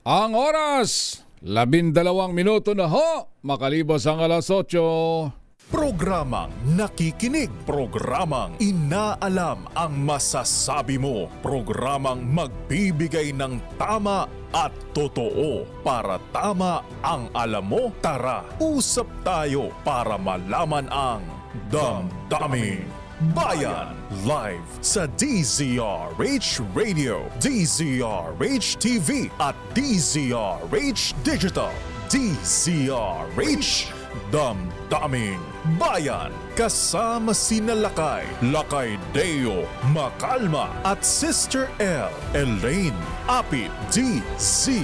Ang oras, 12 na ho, makalipas ang alas 8. Programang nakikinig, programang inaalam ang masasabi mo, programang magbibigay ng tama at totoo para tama ang alam mo. Tara, usap tayo para malaman ang Damdaming Bayan live sa DZRH Radio, DZRH TV at DZRH Digital. DZRH Damdaming Bayan, kasama sina Lakay Deo Macalma at Sister L Elaine Apit. DZRH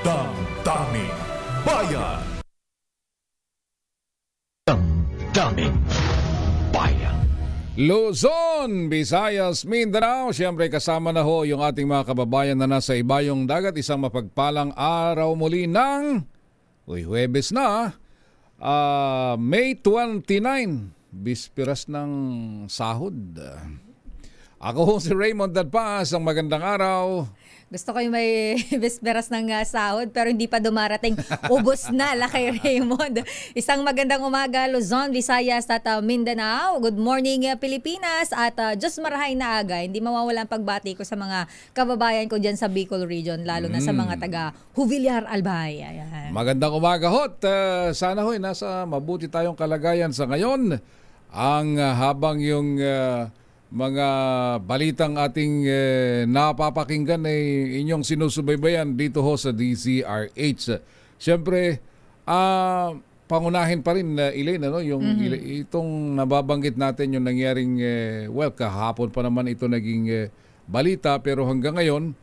Damdaming Bayan. Damdaming Bayan. Luzon, Visayas, Mindanao. Siyempre kasama na ho yung ating mga kababayan na nasa ibayong dagat. Isang mapagpalang araw muli ng Huwebes na, May 29, bispiras ng sahod. Ako si Raymond Dadpas, ang magandang araw. Gusto ko yung may bisperas ng sahod pero hindi pa dumarating. Ubos na, Lakay Raymond. Isang magandang umaga, Luzon, Visayas at Mindanao. Good morning, Pilipinas. At Diyos marahay na aga. Hindi mawawala ang pagbati ko sa mga kababayan ko dyan sa Bicol Region, lalo na sa mga taga Jubillar, Albay. Ayan. Magandang umaga, hot. Sana ho'y nasa mabuti tayong kalagayan sa ngayon. Ang habang yung mga balitang ating napapakinggan ay inyong sinusubaybayan dito ho sa DZRH. Siyempre, pangunahin pa rin, Elaine, ano, yung itong nababanggit natin yung nangyaring, kahapon pa naman ito naging balita, pero hanggang ngayon,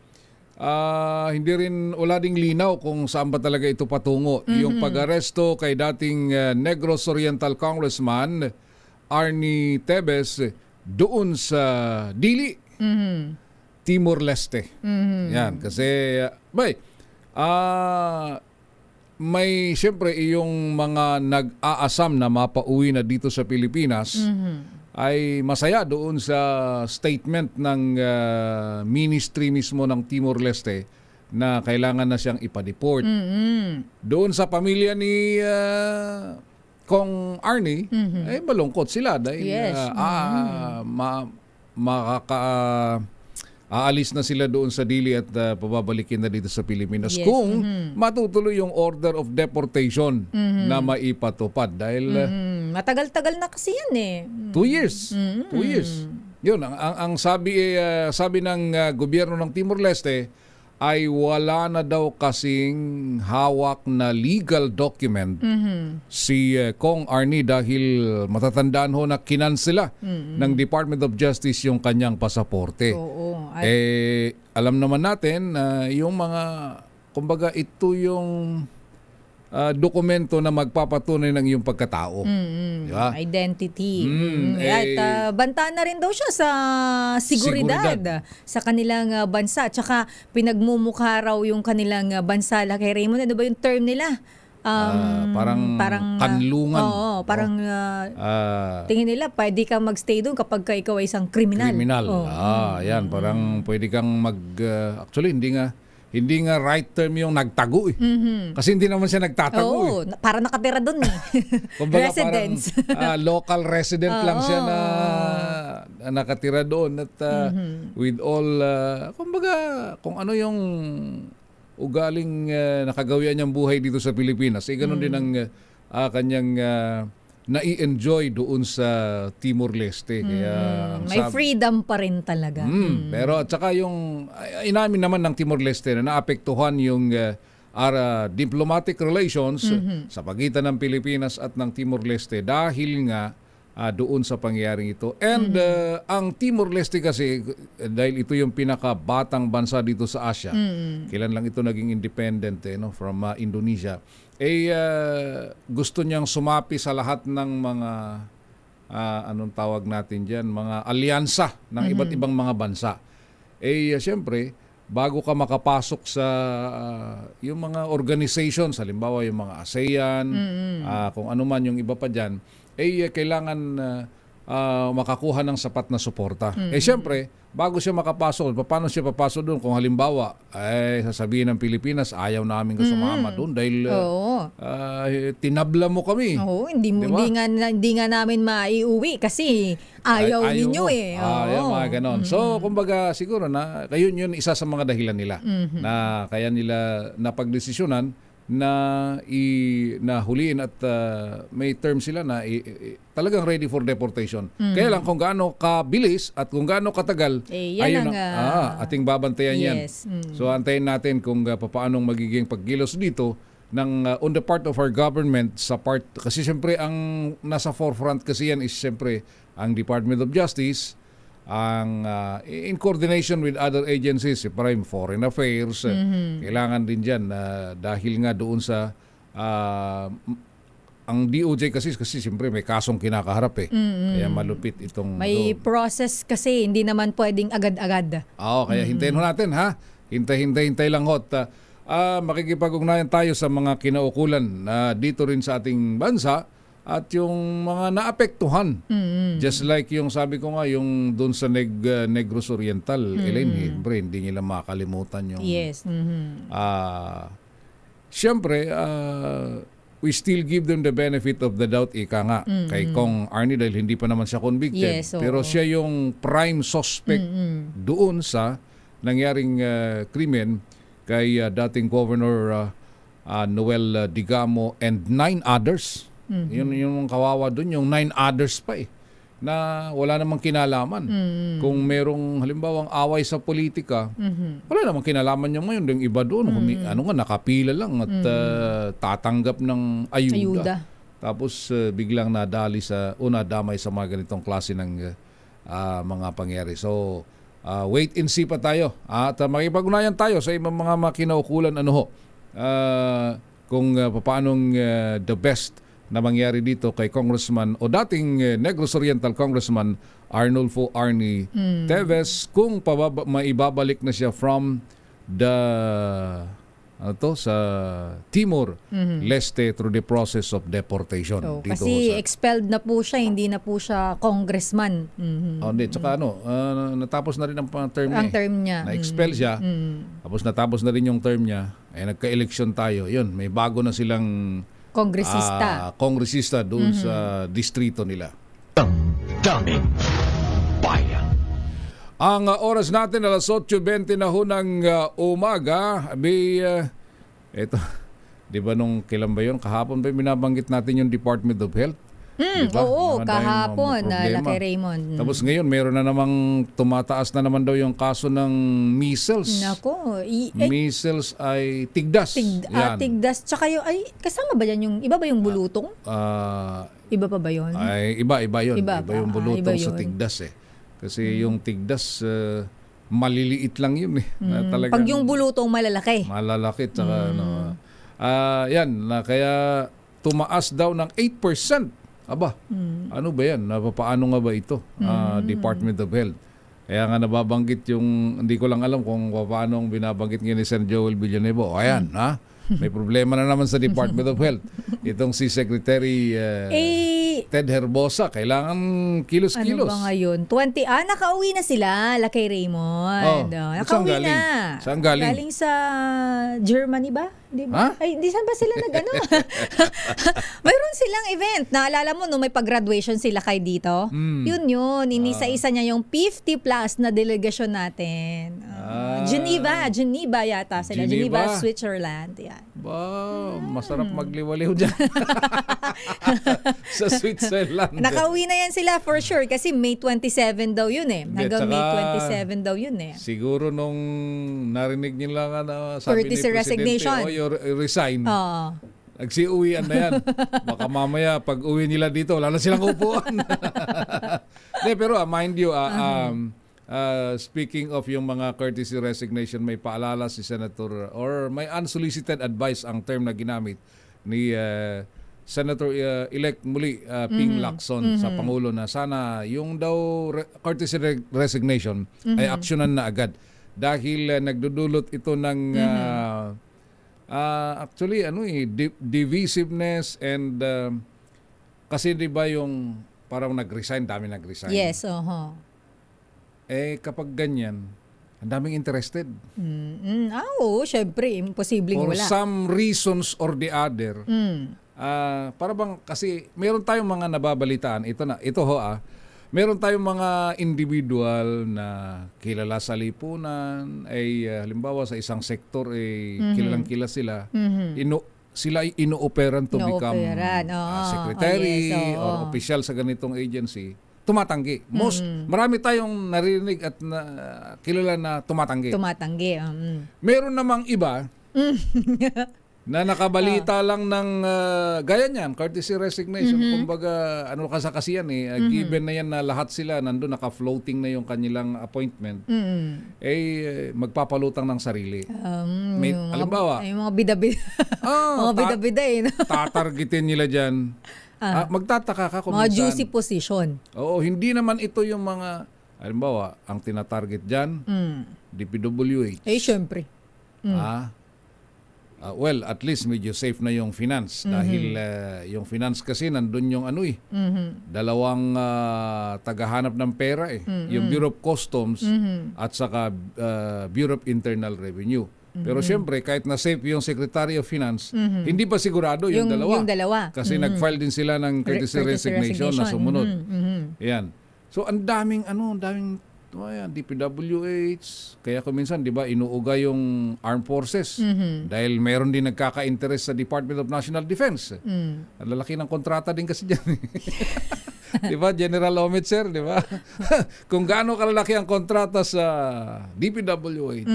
hindi rin ulading linaw kung saan ba talaga ito patungo. Yung pag-aresto kay dating Negros Oriental Congressman Arnie Tevez doon sa Dili, Timor-Leste. Yan, kasi may siyempre yung mga nag-aasam na mapauwi na dito sa Pilipinas ay masaya doon sa statement ng ministry mismo ng Timor-Leste na kailangan na siyang ipa-deport. Doon sa pamilya ni Kong Arnie, ay malungkot sila dahil aalis na sila doon sa Dili at pababalikin na dito sa Pilipinas kung matutuloy yung order of deportation na maipatupad dahil matagal-tagal na kasi yan eh. 2 years. 2 years. Yun, ang sabi ng gobyerno ng Timor-Leste ay wala na daw kasing hawak na legal document si Kong Arnie dahil matatandaan ho na kinansela ng Department of Justice yung kanyang pasaporte. Alam naman natin yung mga, kumbaga ito yung dokumento na magpapatunay ng iyong pagkatao. Diba? Identity. At banta na rin daw siya sa seguridad sa kanilang bansa. Tsaka pinagmumukha raw yung kanilang bansa. Lakay Raymond, ano ba yung term nila? Parang kanlungan. Oo, parang tingin nila pwede kang magstay doon kapag ka ikaw ay isang kriminal. Yan, parang pwede kang actually hindi nga right term yung nagtago eh. Kasi hindi naman siya nagtatago eh. Para nakatira doon eh. Kumbaga Residence. Parang local resident lang siya na nakatira doon at with all kumbaga kung ano yung ugaling nakagawian niyang buhay dito sa Pilipinas. Ganun din ang kanyang na-i-enjoy doon sa Timor-Leste. Kaya may freedom pa rin talaga. Pero at saka yung inamin naman ng Timor-Leste na naapektuhan yung diplomatic relations sa pagitan ng Pilipinas at ng Timor-Leste dahil nga doon sa pangyayaring ito. And ang Timor-Leste kasi, dahil ito yung pinakabatang bansa dito sa Asia, kailan lang ito naging independent from Indonesia, gusto niyang sumapi sa lahat ng mga anong tawag natin dyan, mga alyansa ng iba't ibang mga bansa. Siyempre, bago ka makapasok sa yung mga organizations, halimbawa yung mga ASEAN, kung ano man yung iba pa dyan, kailangan makakuha ng sapat na suporta. Siyempre, bago siya makapasok, paano siya papasok doon kung halimbawa sasabihin ng Pilipinas, ayaw namin ka sumama doon dahil tinabla mo kami. Oo, hindi nga namin maiuwi kasi ayaw ninyo mo. Oo. Mga ganon. So, kumbaga siguro na yun isa sa mga dahilan nila na kaya nila napagdesisyonan na huliin at may term sila na talagang ready for deportation. Kaya lang kung gaano kabilis at kung gaano katagal, yan ating babantayan yan. So antayin natin kung paanong magiging paggilos dito ng on the part of our government kasi siyempre ang nasa forefront kasi yan is siyempre ang Department of Justice, ang in coordination with other agencies, Prime Foreign Affairs, kailangan din dyan dahil nga doon sa ang DOJ kasi siyempre may kasong kinakaharap kaya malupit itong may process kasi hindi naman pwedeng agad-agad. Kaya hintayin natin ha, hintay lang hot. Makikipag-ugnayan tayo sa mga kinaukulan dito rin sa ating bansa at yung mga naapektuhan. Just like yung sabi ko nga, yung doon sa Negros Oriental, Elaine, hindi nila makalimutan yung... Yes. Siyempre, we still give them the benefit of the doubt, ika nga, kay Kong Arnie dahil hindi pa naman siya convicted. Yes, pero siya yung prime suspect doon sa nangyaring krimen kay dating Governor Noel Digamo and 9 others. Yun yung kawawa doon, yung 9 others pa na wala namang kinalaman. Kung merong halimbawang away sa politika, wala namang kinalaman yung ngayon. Yung iba doon, nakapila lang at tatanggap ng ayuda. Tapos biglang nadali nadamay sa mga ganitong klase ng mga pangyari. So, wait and see pa tayo. At makipag-unayan tayo sa ibang mga kinaukulan kung paanong the best na mangyari dito kay Congressman o dating Negros Oriental Congressman Arnulfo Arnie Teves kung maibabalik na siya from sa Timor Leste through the process of deportation. Dito kasi expelled na po siya, hindi na po siya congressman. Tsaka natapos na rin ang term niya. Ang term niya. Na-expel siya. Tapos natapos na rin yung term niya. Nagka-election tayo. Yun, may bago na silang kongresista doon sa distrito nila. Damdamin Bayan. Ang oras natin alas 8:20 na ho ng umaga. Ito, di ba nung kailan ba yun? Kahapon ba binabanggit natin yung Department of Health? Diba? Oo, kahapon Laki Raymond. Tapos ngayon, meron na namang tumataas na naman daw yung kaso ng measles. Nako. Measles ay tigdas. Tigdas. Tsaka kasama ba yan yung, iba ba yung bulutong? Iba pa ba yun? Ay, iba yun. Iba yung bulutong iba sa tigdas Kasi yung tigdas, maliliit lang yun Pag yung bulutong malalaki. Malalaki. Tsaka, kaya tumaas daw ng 8%. Aba, ano ba yan? Paano nga ba ito? Department of Health. Kaya nga nababanggit hindi ko lang alam kung paano binabanggit nga ni Sen. Joel Villanueva. Ayan, may problema na naman sa Department of Health. Itong si Secretary Ted Herbosa, kailangan kilos-kilos. Ano ba ngayon? Nakauwi na sila, Laki Raymond. Nakauwi na. Saan galing? Galing sa Germany ba? Di ba? Ay, di saan ba sila Mayroon silang event. Naalala mo nung may pag-graduation sila kay dito? Yun. Inisa-isa niya yung 50 plus na delegasyon natin. Geneva yata sila. Geneva, Switzerland. Yan. Wow, masarap magliwaliw dyan. Sa Switzerland. Nakauwi na yan sila for sure kasi May 27 daw yun Hanggang May 27 daw yun Siguro nung narinig nila na sabi ni Presidente, resignation. Resign. Nagsiuwian na yan. Baka mamaya pag uwi nila dito, wala na silang upuan. Pero mind you, speaking of yung mga courtesy resignation, may paalala si Senator or may unsolicited advice ang term na ginamit ni Senator-elect muli Ping Lacson sa Pangulo na sana yung daw courtesy resignation ay aksyonan na agad dahil nagdudulot ito ng divisiveness and kasi 'di ba yung parang nag-resign, dami nag-resign. Yes, Kapag ganyan, ang daming interested. Oo, syempre, imposibleng For wala. some reasons or the other, para bang, kasi meron tayong mga nababalitaan, meron tayong mga individual na kilala sa lipunan, halimbawa sa isang sektor, kilalang-kila sila, sila ay ino-operan to become secretary or official sa ganitong agency, tumatanggi. Marami tayong narinig at kilala na tumatanggi. Meron namang iba na nakabalita lang ng gaya niyan, courtesy resignation. Kumbaga, kasi yan given na yan na lahat sila nandun, naka-floating na yung kanilang appointment, magpapalutang ng sarili. Halimbawa, yung mga bida-bida. Mga bida-bida no? Tatargetin nila dyan. Magtataka ka kung mga minsan, juicy position. Oo, hindi naman ito yung mga, halimbawa, ang tinatarget dyan, DPWH. Syempre. Well, at least medyo safe na yung finance dahil yung finance kasi nandun yung dalawang tagahanap ng pera yung Bureau of Customs at saka Bureau of Internal Revenue. Pero siyempre, kahit na safe yung Secretary of Finance, hindi pa sigurado yung dalawa. Kasi nag-file din sila ng courtesy resignation na sumunod. Yan. So, ang daming DPWH. Kaya kung minsan, di ba, inuuga yung armed forces dahil meron din nagkaka-interest sa Department of National Defense. Ang lalaki ng kontrata din kasi dyan. Di ba, General Omitzer, di ba? Kung gaano kalalaki ang kontrata sa DPWH,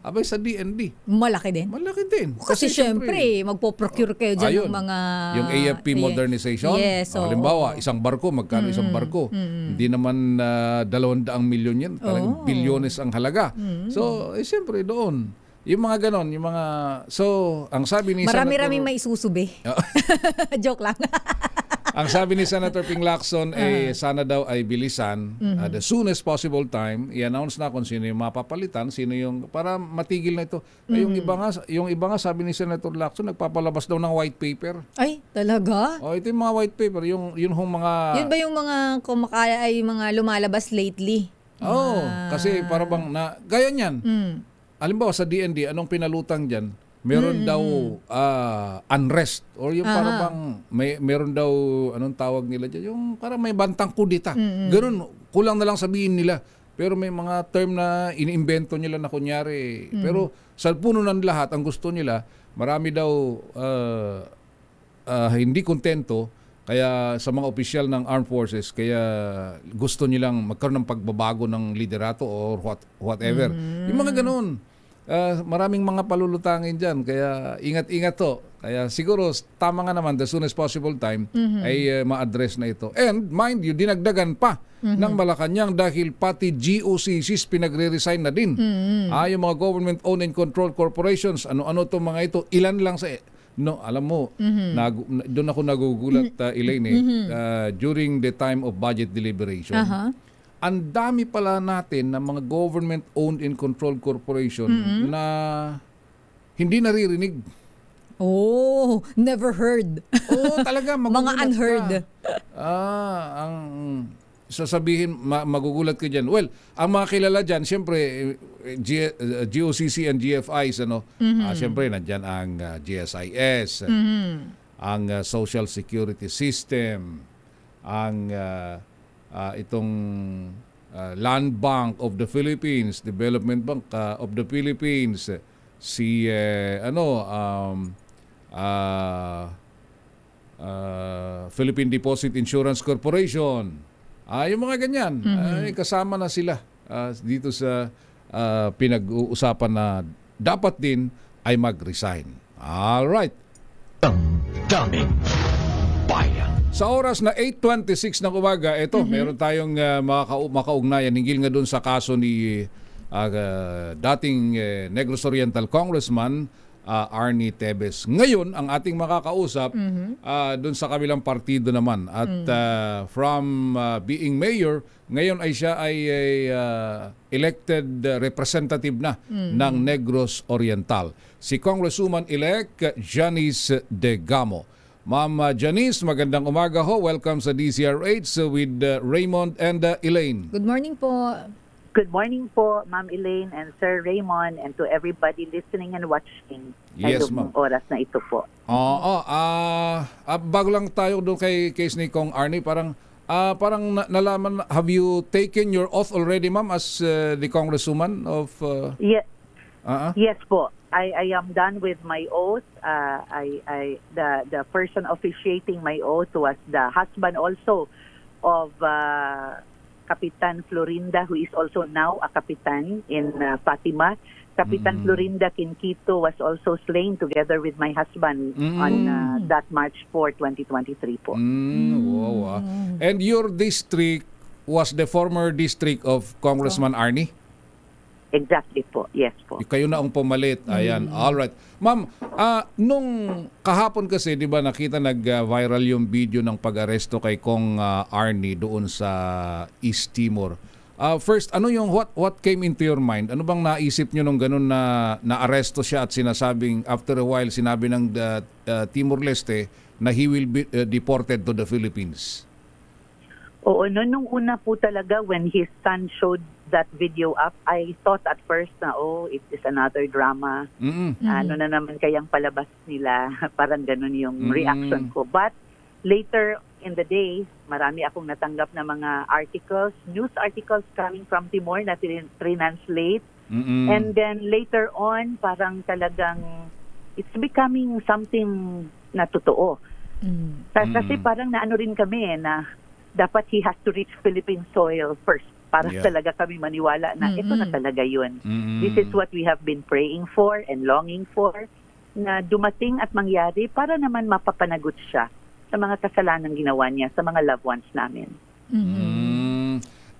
abay sa DND. Malaki din. Malaki din. Kasi syempre, magpo-procure kayo dyan ng mga... Yung AFP modernization. Yes. Halimbawa, isang barko, magkano isang barko? Hindi naman 200 milyon yan. Talagang bilyones ang halaga. So, syempre doon. Yung mga ganon, yung mga... So, ang sabi ni Marami-raming may isusubi. Joke lang. Ang sabi ni Senator Ping Lacson sana daw ay bilisan the soonest possible time i-announce na kung sino yung mapapalitan, sino yung para matigil na ito. Yung iba nga sabi ni Senator Lacson nagpapalabas daw ng white paper. Ay, talaga? Ito yung mga white paper, yung mga Yun ba yung mga kumakaya ay mga lumalabas lately? Kasi para bang gaya niyan. Halimbawa sa DND, anong pinalutang diyan? Meron daw unrest or yung para bang meron daw anong tawag nila diyan, yung para may bantang kudita. Ganun, kulang na lang sabihin nila. Pero may mga term na iniimbento nila na kunyari. Pero sa puno ng lahat, ang gusto nila, marami daw hindi kontento kaya sa mga opisyal ng armed forces, kaya gusto nilang magkaroon ng pagbabago ng liderato or whatever. Yung mga ganun. Maraming mga palulutangin dyan. Kaya ingat-ingat to. Kaya siguro tama nga naman the soonest possible time ay ma-address na ito. And mind you, dinagdagan pa ng Malacanang dahil pati GOCCs pinagre-resign na din. Yung mga government-owned and controlled corporations, ano-ano to mga ito, ilan lang sa... No, alam mo, doon ako nagugulat, Elaine, during the time of budget deliberation. Ang dami pala natin ng mga government-owned and controlled corporation na hindi naririnig. Never heard. Talaga, mga unheard. Ang sasabihin, magugulat ka dyan. Well, ang mga kilala dyan, siyempre, GOCC and GFIs, siyempre, nandyan ang GSIS, ang Social Security System, ang... itong Land Bank of the Philippines, Development Bank of the Philippines, si Philippine Deposit Insurance Corporation. Yung mga ganyan, kasama na sila dito sa pinag-uusapan na dapat din ay mag-resign. All right. Damdamin Bayan. Sa oras na 8:26 ng umaga, meron tayong makaugnayan hinggil nga doon sa kaso ni dating Negros Oriental Congressman Arnie Tevez. Ngayon, ang ating makakausap doon sa kabilang partido naman. At from being mayor, ngayon ay siya ay elected representative na ng Negros Oriental. Si Congresswoman-elect Janice De Gamo. Ma'am Janice, magandang umaga ho. Welcome sa DCRH with Raymond and Elaine. Good morning po. Good morning po, Ma'am Elaine and Sir Raymond, and to everybody listening and watching. Yes, ngayong ma'am. oras na ito po. Oo, bago lang tayo doon kay case ni Kong Arnie, parang nalaman, have you taken your oath already, ma'am, as the congresswoman of... Yes po. I am done with my oath. The person officiating my oath was the husband also of Kapitan Florinda, who is also now a kapitan in Fatima. Kapitan Florinda Quinquito was also slain together with my husband on that March 4, 2023 po. Wow. And your district was the former district of Congressman Arnie? Exactly po. Yes po. Kayo na ang pumalit. Ayan. All right. Ma'am, nung kahapon kasi, 'di ba, nakita nag-viral yung video ng pag-aresto kay Kong Arnie doon sa East Timor. First, ano yung what came into your mind? Ano bang naisip niyo nung ganun na naaresto siya at sinasabing after a while sinabi ng Timor-Leste na he will be deported to the Philippines? Oo, nung una po talaga when his son showed that video up, I thought at first na, it is another drama. Ano na naman kayang palabas nila? Parang ganun yung reaction ko. But later in the day, marami akong natanggap na mga articles, news articles coming from Timor na translate. And then later on, parang talagang it's becoming something na totoo. Kasi parang naano rin kami na dapat he has to reach Philippine soil first para talaga kami maniwala na ito na talaga yun. This is what we have been praying for and longing for, na dumating at mangyari para naman mapapanagot siya sa mga kasalanan ginawa niya sa mga loved ones namin.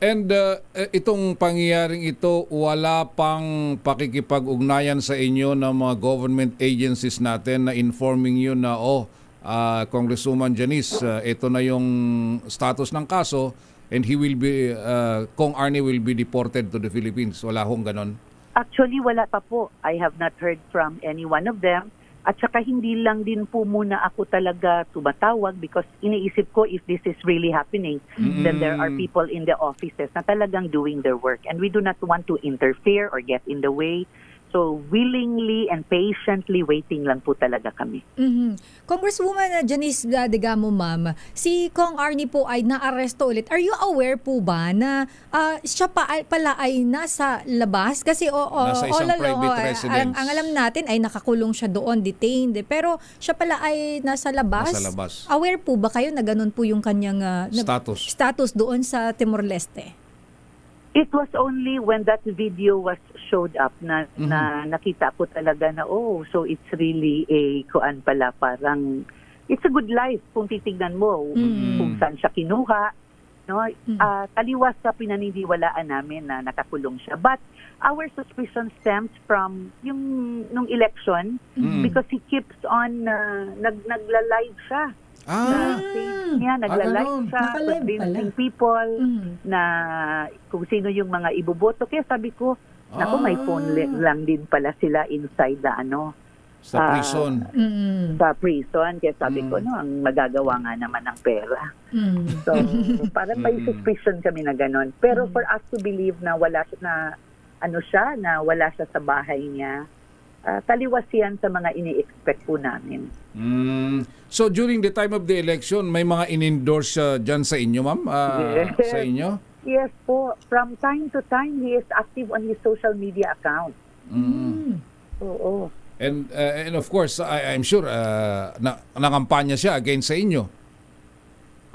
And itong pangyayaring ito, wala pang pakikipag-ugnayan sa inyo ng mga government agencies natin na informing you na, Congresswoman Janice, ito na yung status ng kaso and he will be, Kong Arnie will be deported to the Philippines. Wala hong ganon? Actually, wala pa po. I have not heard from any one of them. At saka hindi lang din po muna ako talaga tumatawag because iniisip ko if this is really happening, then there are people in the offices na talagang doing their work. And we do not want to interfere or get in the way. So willingly and patiently waiting lang po talaga kami. Congresswoman Janice Degamo, ma'am, si Kong Arnie po ay naaresto ulit. Are you aware po ba na siya pala ay nasa labas? Kasi nasa isang private residence. Ang alam natin ay nakakulong siya doon, detained. Pero siya pala ay nasa labas. Nasa labas. Aware po ba kayo na ganun po yung kanyang status doon sa Timor-Leste? It was only when that video was showed up na nakita ko talaga na so it's really a kuan pala, parang it's a good life kung titignan mo kung saan siya kinuha, no? Taliwas sa pinaniniwalaan namin na nakakulong siya, but our suspicion stems from yung nung election because he keeps on nagla-live siya. Sa page niya, nagla-live siya, convincing people na kung sino yung mga iboboto. Kaya sabi ko, naku, may phone lang din pala sila inside the sa prison. Sa prison. Kaya sabi ko, ang magagawa nga naman ng pera. So, parang may suspicion kami na gano'n. Pero for us to believe na wala na na wala siya sa bahay niya, taliwas yan sa mga ini-expect po namin. So during the time of the election, may mga in-endorse dyan sa inyo, ma'am? Sa inyo? Yes po. From time to time, he is active on his social media account. Oo. And of course, I'm sure nakampanya siya against sa inyo.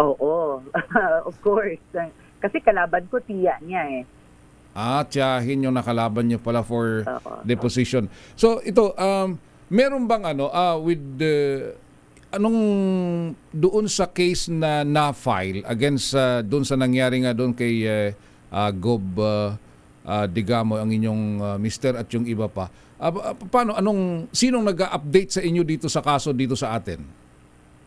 Oo. Of course. Kasi kalaban ko tiya niya eh. Tiyahin yung nakalaban niyo pala for the position. So ito, meron bang with anong doon sa case na na-file against doon sa nangyari nga doon kay Gob Degamo, ang inyong mister at yung iba pa. Sinong nag-update sa inyo dito sa kaso dito sa atin?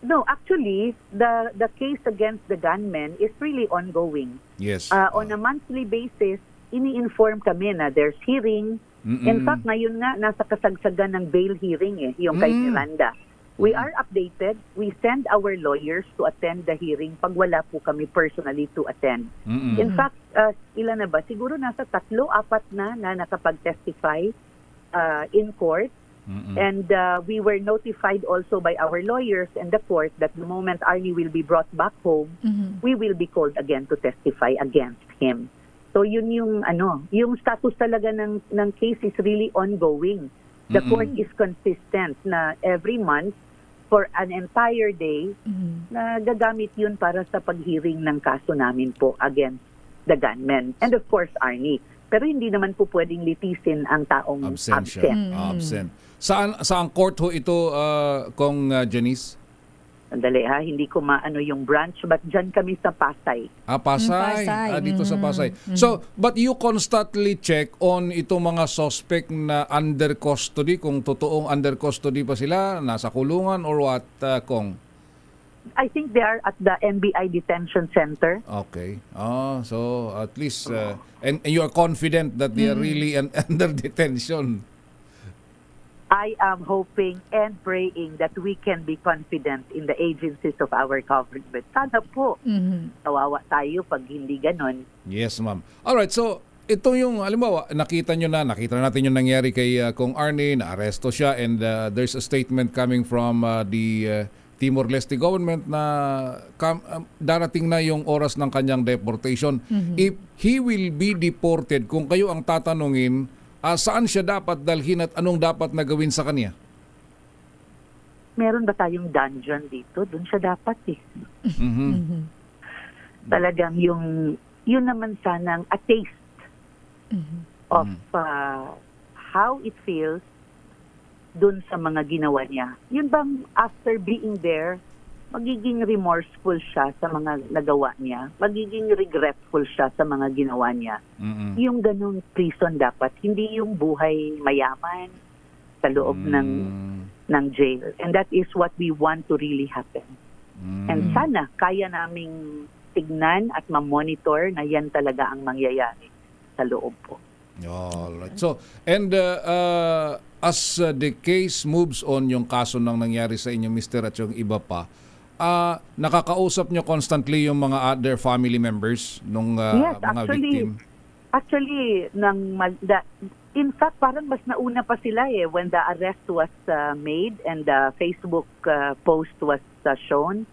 No, actually, the case against the gunmen is really ongoing. Yes. On a monthly basis, ini-inform kami na there's hearing. In fact, ngayon nga, nasa kasagsagan ng bail hearing yung kay Miranda. We are updated. We send our lawyers to attend the hearing pag wala po kami personally to attend. In fact, ilan na ba? Siguro nasa 3-4 na nakapag-testify in court. And we were notified also by our lawyers and the court that the moment Arnie will be brought back home, we will be called again to testify against him. So yun yung status talaga ng case is really ongoing. The court is consistent na every month for an entire day na gagamit yun para sa pag-hearing ng kaso namin po against the gunman. And of course, Arnie. Pero hindi naman po pwedeng litisin ang taong absent. Saan court ho ito, Kong Janice? Sandali ha, hindi ko maano yung branch, but dyan kami sa Pasay. Pasay. Dito sa Pasay. So, but you constantly check on itong mga suspect na under custody, kung totoong under custody pa sila, nasa kulungan or what, Kong? I think they are at the NBI Detention Center. Okay. So at least, and you are confident that they are really under detention. I am hoping and praying that we can be confident in the agencies of our government. Sana po, kawawa tayo pag hindi ganon. Yes, ma'am. Alright, so ito yung, halimbawa, nakita natin yung nangyari kay Kong Arnie, na-aresto siya, and there's a statement coming from the Timor-Leste government na darating na yung oras ng kanyang deportation. If he will be deported, kung kayo ang tatanungin, saan siya dapat dalhin at anong dapat na gawin sa kanya? Meron ba tayong dungeon dito? Doon siya dapat eh. Talagang yun naman sanang a taste of how it feels dun sa mga ginawa niya. Yun bang after being there, magiging remorseful siya sa mga nagawa niya, magiging regretful siya sa mga ginawa niya. Yung ganung prison dapat, hindi yung buhay mayaman sa loob ng jail. And that is what we want to really happen. And sana kaya naming tignan at ma-monitor na yan talaga ang mangyayari sa loob po. Alright. So, and as the case moves on, yung kaso nang nangyari sa inyo, Mr. at yung iba pa, nakakausap nyo constantly yung mga other family members nung yes, mga victim? Actually, in fact, parang mas nauna pa sila when the arrest was made and the Facebook post was shown.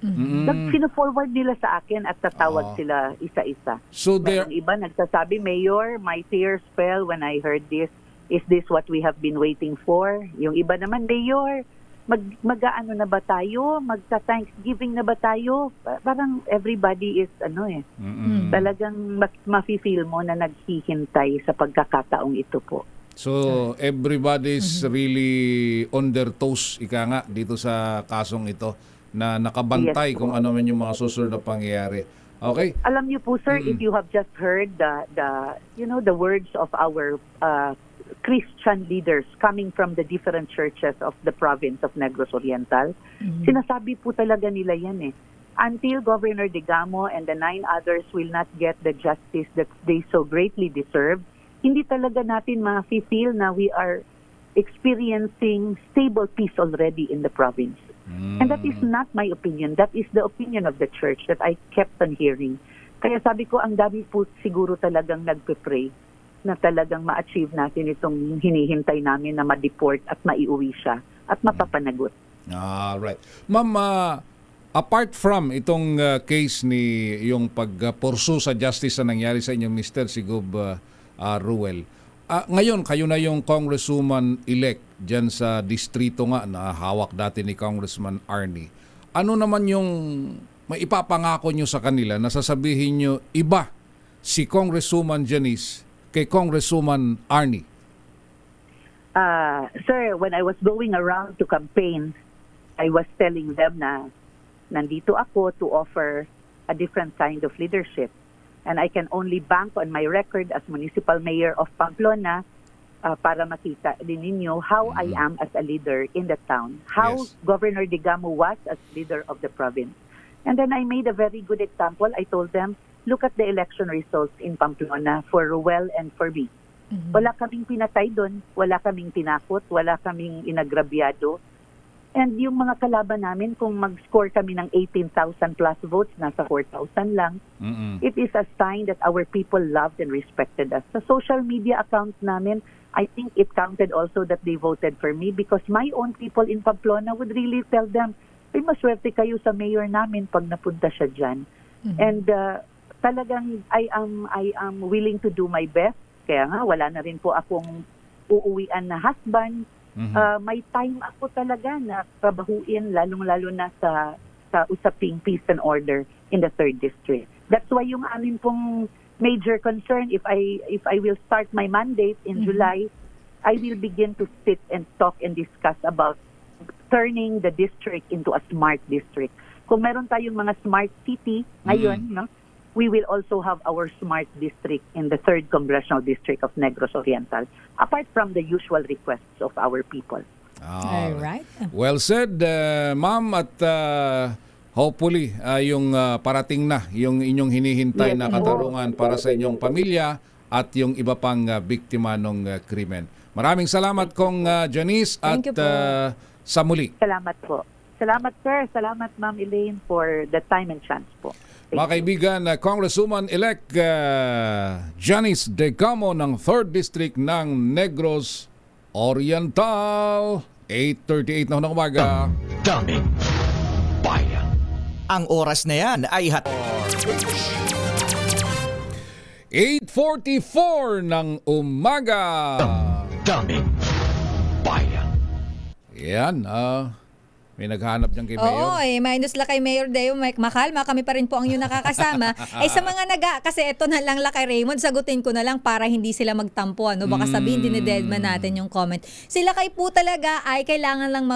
Sino-forward nila sa akin at tatawag sila isa-isa. So yung iba nagsasabi, Mayor, my tears fell when I heard this. Is this what we have been waiting for? Yung iba naman, Mayor, mag-ano na ba tayo? Magta-Thanksgiving na ba tayo? Parang everybody is talagang mafe-feel mo na naghihintay sa pagkakataong ito po. So everybody is really on their toes, ika nga, dito sa kasong ito na nakabantay kung ano man yung mga susunod na pangyayari. Okay? Alam niyo po, sir, if you have just heard the words of our Christian leaders coming from the different churches of the province of Negros Oriental, sinasabi po talaga nila yan until Governor Digamo and the 9 others will not get the justice that they so greatly deserve, hindi talaga natin ma-feel na we are experiencing stable peace already in the province. And that is not my opinion. That is the opinion of the church that I kept on hearing. Kaya sabi ko, ang dami po siguro talagang nagpe-pray na talagang ma-achieve natin itong hinihintay namin na ma-deport at maiuwi siya at mapapanagot. Alright. Ma'am, apart from itong case ni yung pagpursu sa justice na nangyari sa inyong Mr. Sigub Ruel, ngayon, kayo na yung congresswoman-elect dyan sa distrito nga na hawak dati ni Congressman Arnie. Ano naman yung maipapangako nyo sa kanila na sasabihin nyo iba si Congresswoman Janice kay Congresswoman Arnie? Sir, when I was going around to campaign, I was telling them na nandito ako to offer a different kind of leadership. And I can only bank on my record as municipal mayor of Pamplona para makita din ninyo how I am as a leader in the town, how Governor Digamo was as leader of the province. And then I made a very good example. I told them, look at the election results in Pamplona for Ruel and for me. Wala kaming pinatay doon, wala kaming tinakot, wala kaming inagrabyado. And yung mga kalaban namin, kung mag-score kami ng 18,000 plus votes, nasa 4,000 lang, it is a sign that our people loved and respected us. Sa social media accounts namin, I think it counted also that they voted for me because my own people in Pamplona would really tell them, ay, maswerte kayo sa mayor namin pag napunta siya dyan. And talagang I am willing to do my best. Kaya nga, wala na rin po akong uuwian na husband. May time ako talaga na trabahuin, lalong-lalo na sa usaping peace and order in the 3rd District. That's why yung amin pong major concern, if I will start my mandate in July, I will begin to sit and talk and discuss about turning the district into a smart district. Kung meron tayong mga smart city ngayon, no, we will also have our smart district in the 3rd Congressional District of Negros Oriental, apart from the usual requests of our people. All right. Well said, ma'am, at hopefully yung parating na yung inyong hinihintay na katarungan para sa inyong pamilya at yung iba pang biktima ng krimen. Maraming salamat Kong Janice at sa muli. Salamat po. Salamat sir. Salamat Ma'am Elaine for the time and chance po. Mga kaibigan, Congresswoman-elect Janice De Camo ng 3rd District ng Negros Oriental. 8:38 na ng umaga. Daming bayan. Ang oras na yan ay 8:44 ng umaga. Daming bayan. Yan, may naghahanap dyan kay Mayor. Oo, minus la kay Mayor Deo Makalma, kami pa rin po ang yung nakakasama. Ay sa mga kasi ito na lang la kay Raymond, sagutin ko na lang para hindi sila magtampo. Ano? Baka sabihin dinededman natin yung comment. Sila kay po talaga ay kailangan lang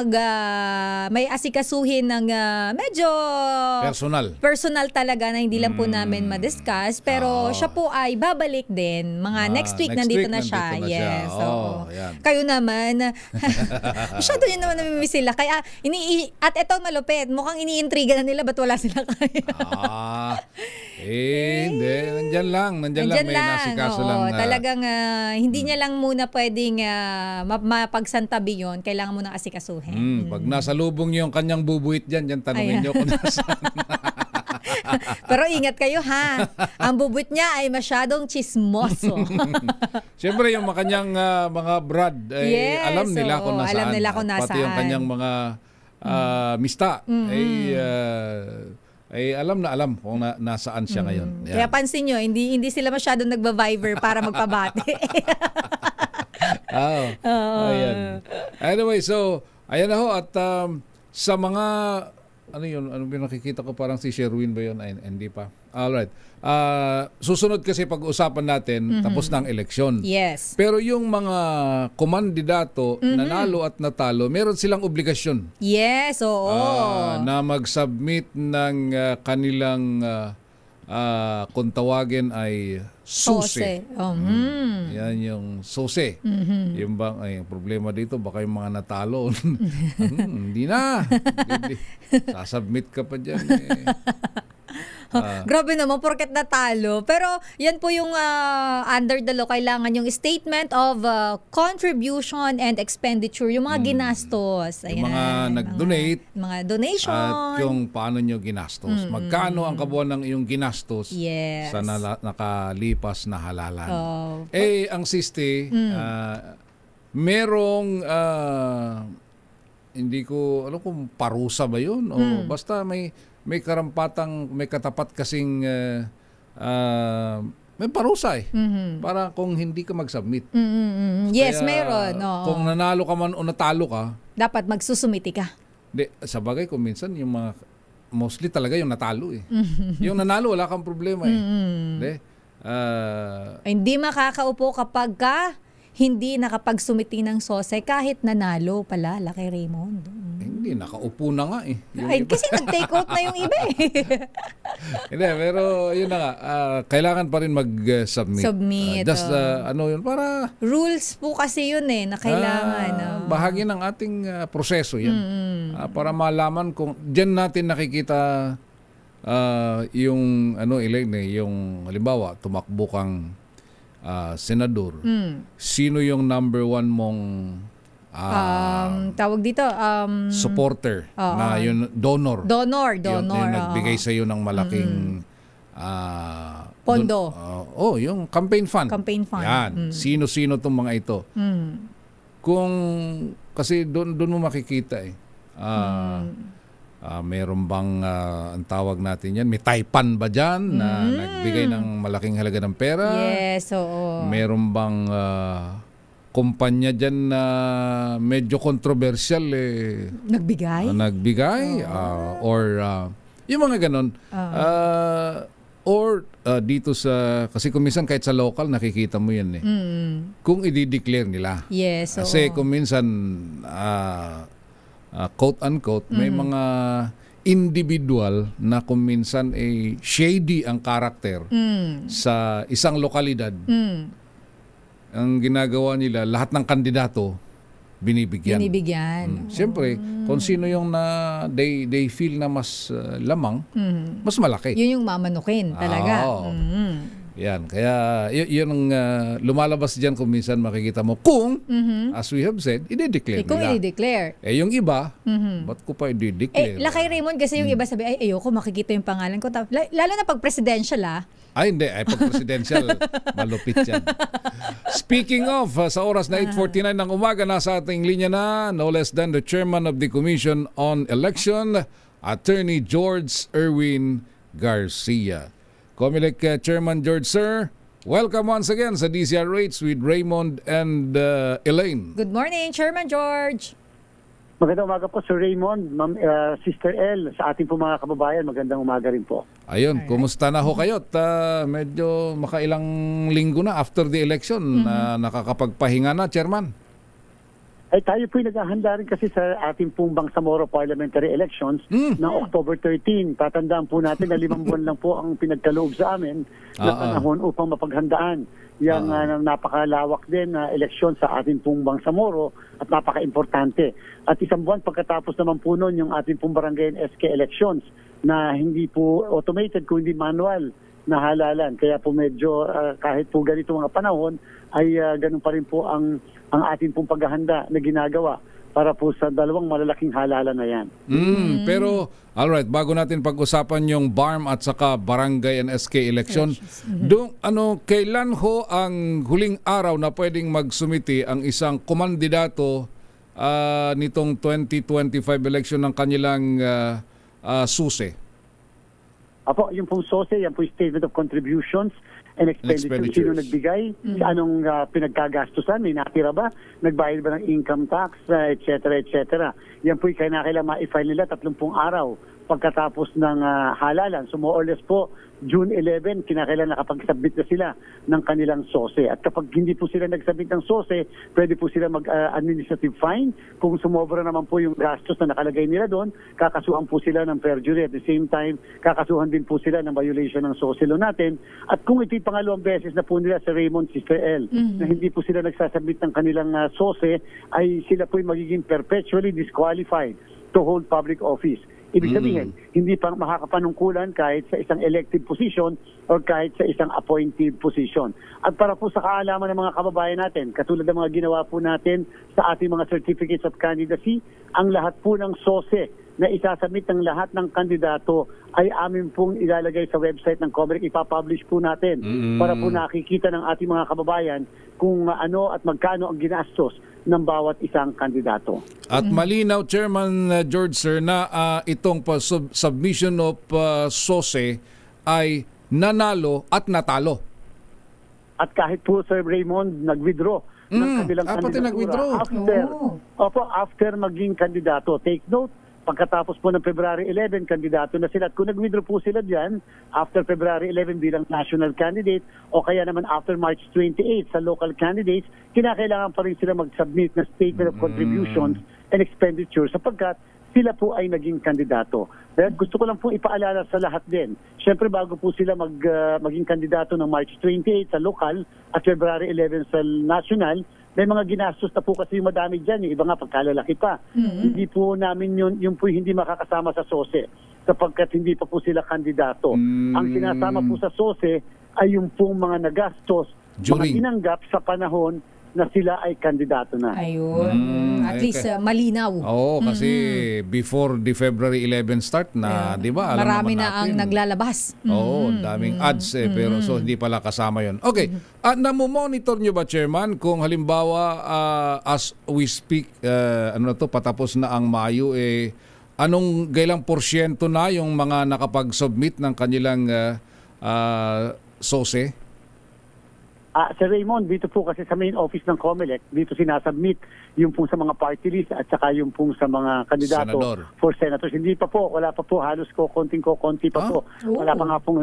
may asikasuhin ng medyo personal talaga na hindi lang po namin ma-discuss. Pero siya po ay babalik din. Next week nandito na siya. Yes. Kayo naman, masyado yun naman namimiss sila. Kaya at ito malupit, mukhang iniintriga na nila, ba't wala sila kaya? Hindi. Nandyan lang may nasikaso lang. Talagang hindi niya lang muna pwedeng mapagsantabi yun. Kailangan mo nang asikasuhin. Pag nasa lubong niyo yung kanyang bubuit dyan tanungin niyo kung nasaan. Pero ingat kayo ha. Ang bubuit niya ay masyadong chismoso. Siyempre yung kanyang mga brad, alam nila kung nasaan. Alam nila kung nasaan. Pati yung kanyang mga mista ay alam na alam kung nasaan siya ngayon. Yan. Kaya pansin nyo, hindi sila masyadong nagba-Viber para magpabati. Ayan. Anyway, so ayan na ho at sa mga ano nakikita ko parang si Sherwin ba yun? Ay, hindi pa. Alright. Susunod kasi pag-usapan natin tapos ng eleksyon. Yes. Pero yung mga komandidato nanalo at natalo, meron silang obligasyon. Yes, oo. Na mag-submit ng kanilang kung tawagin ay SUSE. Yan yung SUSE. Yung bang ay problema dito baka yung mga natalo. Hindi na. Sasubmit ka pa diyan Grabe naman, porket natalo. Pero yan po yung under the law, kailangan yung statement of contribution and expenditure, yung mga ginastos. Ayan, yung mga nag-donate. Mga donation. At yung paano nyo ginastos. Magkano ang kabuuan ng iyong ginastos sa nakalipas na halalan. Ang SISTE, merong hindi ko alam kung parusa ba yun o basta may karampatang, may katapat kasing may parusa para kung hindi ka mag-submit. Yes, Kaya, meron. Kung nanalo ka man o natalo ka, dapat magsusumiti ka. Sa bagay kung minsan yung mga mostly talaga yung natalo yung nanalo wala kang problema hindi makakaupo kapag hindi nakapagsumiti ng SOSE kahit nanalo pala, Laki Raymond. Hindi, nakaupo na nga Kasi nag-take out na yung iba Hindi, pero yun na nga, kailangan pa rin mag-submit. Just yun, para... Rules po kasi yun na kailangan. Bahagi ng ating proseso yan. Para malaman kung, dyan natin nakikita yung, yung halimbawa, tumakbo kang senador, sino yung number one mong Tawag dito, supporter na yun, donor. Donor. Yung nagbigay sa iyo ng malaking Pondo. Yung campaign fund. Campaign fund. Yan. Sino-sino tong mga ito. Kasi doon mo makikita meron bang ang tawag natin yan, may taipan ba dyan na nagbigay ng malaking halaga ng pera? Yes, oo. Meron bang kumpanya dyan na medyo controversial nagbigay? Or yung mga ganon. Dito kasi kung minsan kahit sa local nakikita mo yan kung i-declare nila. Yes, kasi kung minsan quote unquote may mga individual na kung minsan shady ang karakter sa isang lokalidad. Ang ginagawa nila, lahat ng kandidato binibigyan. Siyempre, kung sino yung they feel na mas lamang, mas malaki. Yun yung mamanukin talaga. Yan, kaya yun ang lumalabas dyan kung minsan makikita mo kung, as we have said, i-declare nila. Kung i-declare. Yung iba, ba't ko pa i-declare? Lakay Raymond, kasi yung iba sabi, ayoko makikita yung pangalan ko. Lalo na pag presidential hindi. Pag presidential, malupit yan. Speaking of, sa oras na 8:49 ng umaga, nasa ating linya na, no less than the chairman of the Commission on Election, Attorney George Erwin Garcia. COMELEC Chairman George, sir, welcome once again sa DCRH with Raymond and Elaine. Good morning, Chairman George. Magandang umaga po, Sir Raymond, Sister El, sa ating po mga kababayan, magandang umaga rin po. Ayun, kumusta na ho kayo? Medyo makailang linggo na after the election na nakakapagpahinga na, Chairman. Tayo po naghahanda rin kasi sa ating pong Bangsamoro parliamentary elections na October 13. Tatandaan po natin na 5 buwan lang po ang pinagkaloob sa amin na panahon upang mapaghandaan yung napakalawak din na eleksyon sa ating pong Bangsamoro at napaka-importante. At 1 buwan pagkatapos naman po nun yung ating pong barangay and SK elections na hindi po automated kundi manual na halalan. Kaya po medyo kahit po ganito mga panahon ay ganun pa rin po ang ating pong paghahanda na ginagawa para po sa 2 malalaking halalan na yan. Pero, alright, bago natin pag-usapan yung BARM at saka Barangay and SK election, kailan ho ang huling araw na pwedeng magsumiti ang isang kumandidato nitong 2025 election ng kanilang SUSE? Apo, yung pong SOSE, yan po yung Statement of Contributions and Expenditures. Sino nagbigay? Anong pinagkagastusan? May natira ba? Nagbayad ba ng income tax? Et cetera. Yan po yung kailangan ma-file nila 30 araw pagkatapos ng halalan. So more or less po, June 11, kinakailan nakapag-submit na sila ng kanilang SOSE. At kapag hindi po sila nag-submit ng SOSE, pwede po sila mag-administrative fine. Kung sumobra naman po yung gastos na nakalagay nila doon, kakasuhan po sila ng perjury. At the same time, kakasuhan din po sila ng violation ng SOSE law natin. At kung ito'y pangalawang beses na po nila sa Raymond, Sister L, na hindi po sila nagsasubmit ng kanilang SOSE, ay sila po'y magiging perpetually disqualified to hold public office. Ibig sabihin, hindi pa makakapanungkulan kahit sa isang elected position or kahit sa isang appointed position. At para po sa kaalaman ng mga kababayan natin, katulad ng mga ginawa po natin sa ating mga certificates of candidacy, ang lahat po ng SOSE na isasubmit ng lahat ng kandidato ay amin pong ilalagay sa website ng COMELEC. Ipapublish po natin para po nakikita ng ating mga kababayan kung ano at magkano ang ginastos ng bawat isang kandidato. At malinaw, Chairman George, sir, na itong submission of SOSE ay nanalo at natalo. At kahit po, Sir Raymond, nag-withdraw ng kanilang kandidatura. After maging kandidato. Take note, pagkatapos po ng February 11, kandidato na sila. At kung nag-withdraw po sila dyan, after February 11 bilang national candidate, o kaya naman after March 28 sa local candidates, kinakailangan pa rin sila mag-submit na statement of contributions and expenditures sapagkat sila po ay naging kandidato. Dahil gusto ko lang po ipaalala sa lahat din. Siyempre bago po sila maging kandidato ng March 28 sa local at February 11 sa national, may mga ginastos na po kasi yung madami dyan. Yung iba nga pagkalalaki pa. Hindi po namin yung po hindi makakasama sa SOSE sapagkat hindi pa po sila kandidato. Ang sinasama po sa SOSE ay yung pong mga nagastos, mga tinanggap sa panahon na sila ay kandidato na. Ayun. At least malinaw. Oo, kasi before the February 11 start na, di ba? Alam Marami naman na ang natin. naglalabas. Oo, daming ads pero so hindi pala kasama yon. Okay, namomonitor nyo ba, Chairman, kung halimbawa as we speak, patapos na ang Mayo, anong gailang porsyento na yung mga nakapag-submit ng kanilang SOSE? Sir Raymond, dito po kasi sa main office ng COMELEC, dito sinasubmit yung pong sa mga party list at saka yung pong sa mga kandidato Senador. for senators. Hindi pa po, wala pa po, halos konti pa po. Wala pa nga pong,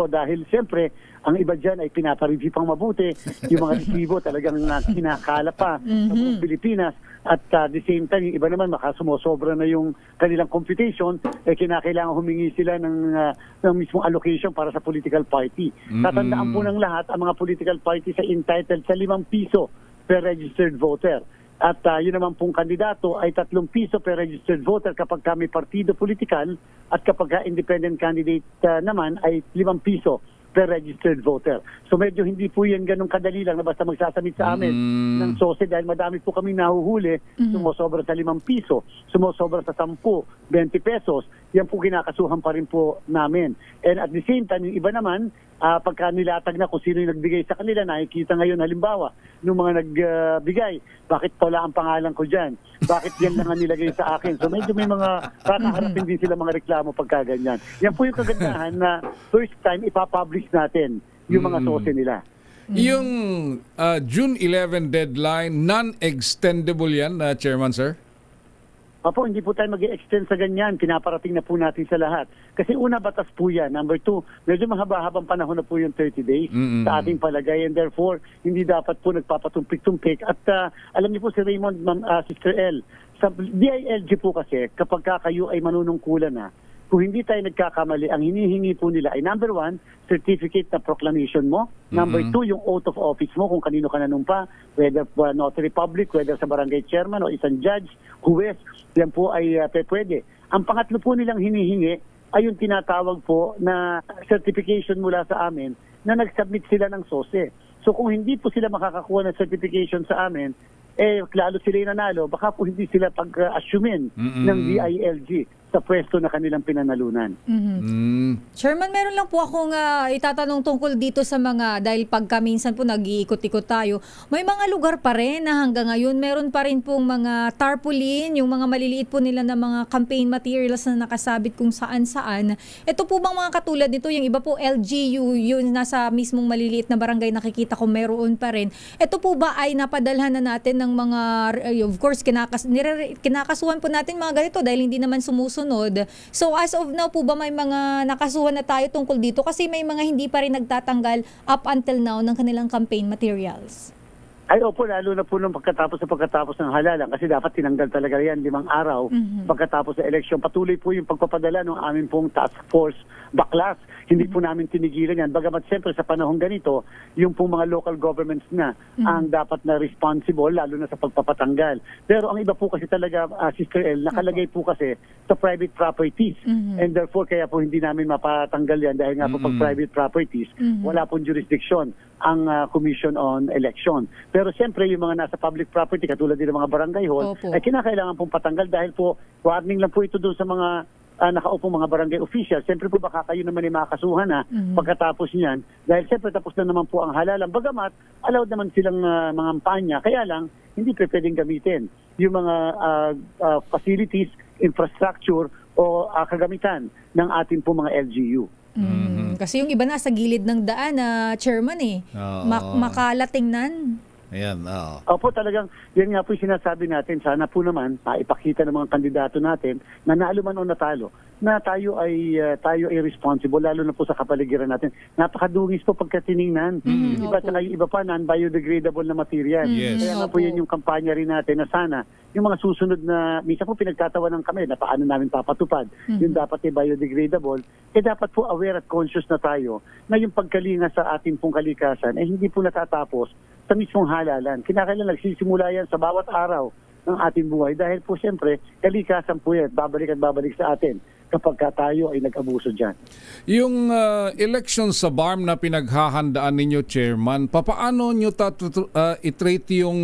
dahil siyempre, ang iba dyan ay pinapareview pang mabuti. Yung mga resibo talagang kinakala pa sa buong Pilipinas. At the same time, yung iba naman makasumosobra na yung kanilang computation, kinakailangan humingi sila ng mismong allocation para sa political party. Tatandaan po ng lahat, ang mga political parties ay entitled sa 5 piso per registered voter. At yun naman pong kandidato ay 3 piso per registered voter kapag kami partido politikal at kapag independent candidate naman ay 5 piso per registered voter. So medyo hindi po yan ganun kadali lang na basta magsasamit sa amin ng SOSE dahil madami po kami nahuhuli, sumusobra sa 5 piso, sumusobra sa 10, 20 pesos, yan po kinakasuhan pa rin po namin. And at the same time, yung iba naman, pagka nilatag na kung sino yung nagbigay sa kanila, nakikita ngayon halimbawa, nung mga nagbigay, bakit wala ang pangalan ko dyan? Bakit yan lang ang nilagay sa akin? So medyo may mga kakaharapin din sila mga reklamo pagka ganyan. Yan po yung kagandahan na first time ipapublish natin yung mga SOSE nila. Yung June 11 deadline, non-extendable yan, Chairman, sir? Opo, hindi po tayo mag-extend sa ganyan. Pinaparating na po natin sa lahat. Kasi una, batas po yan. Number 2, medyo mahaba-habang panahon na po yung 30 days sa ating palagay. And therefore, hindi dapat po nagpapatumpik-tumpik. At alam niyo po si Raymond, Sister L, sa DILG po kasi, kapag kayo ay manunungkulan na, kung hindi tayo nagkakamali, ang hinihingi po nila ay number 1, certificate na proclamation mo. Number 2, yung oath of office mo kung kanino ka nanumpa, whether notary public, whether sa barangay chairman o isang judge, huwes, yan po ay pwede. Ang pangatlo po nilang hinihingi ay yung tinatawag po na certification mula sa amin na nag-submit sila ng SOSE. So kung hindi po sila makakakuha ng certification sa amin, lalo sila yung nanalo, baka po hindi sila pag-assumin ng DILG sa pwesto na kanilang pinanalunan. Chairman, meron lang po akong itatanong tungkol dito sa mga, dahil pagka minsan po nag-iikot-ikot tayo, may mga lugar pa rin na hanggang ngayon meron pa rin pong mga tarpaulin, yung mga maliliit po nila na mga campaign materials na nakasabit kung saan-saan. Ito po bang mga katulad nito, yung iba po LGU, yun nasa mismong maliliit na barangay nakikita ko meron pa rin. Ito po ba ay napadalhan na natin ng mga, of course, kinakasuhan po natin mga ganito dahil hindi naman sumusunod. So as of now po ba may mga nakasuhan na tayo tungkol dito? Kasi may mga hindi pa rin nagtatanggal up until now ng kanilang campaign materials. Ay opo, lalo na po nung pagkatapos ng halalan kasi dapat tinanggal talaga yan 5 araw pagkatapos ng eleksyon. Patuloy po yung pagpapadala ng aming pong task force baklas. Hindi po namin tinigilan yan. Bagamat siyempre sa panahon ganito, yung pong mga local governments na ang dapat na responsible lalo na sa pagpapatanggal. Pero ang iba po kasi talaga, Sister L, nakalagay po kasi sa private properties. And therefore, kaya po hindi namin mapatanggal yan dahil nga po pag private properties, wala pong jurisdiction ang Commission on Election. Pero siyempre, yung mga nasa public property, katulad din ng mga barangay hall, ay kinakailangan pong patanggal dahil po, warning lang po ito doon sa mga nakaupong mga barangay official. Siyempre po baka kayo naman ay makakasuhan na pagkatapos niyan. Dahil siyempre tapos na naman po ang halalan. Bagamat, allowed naman silang mga kampanya. Kaya lang, hindi pwedeng gamitin yung mga facilities, infrastructure o kagamitan ng ating po mga LGU. Kasi yung iba nasa gilid ng daan na chairman makalatingnan. Ayan, Opo, talagang yan nga po yung sinasabi natin. Sana po naman maipakita ng mga kandidato natin na naalo man o natalo na tayo ay responsible lalo na po sa kapaligiran natin. Napakadungis po pagkatiningnan. Iba sa iba pa non-biodegradable na material. Kaya nga po yan yung kampanya rin natin na sana yung mga susunod na minsan po pinagtatawanan kami na paano namin papatupad yung dapat ay biodegradable, dapat po aware at conscious na tayo na yung pagkalinga sa ating pong kalikasan ay hindi po natatapos sa mismong halalan. Kinakailangan nagsisimula yan sa bawat araw ng ating buhay dahil po siyempre kalikasan po yan, babalik at babalik sa atin. kapag tayo ay nag-abuso dyan. Yung election sa BARM na pinaghahandaan ninyo, Chairman, papaano nyo i-treat yung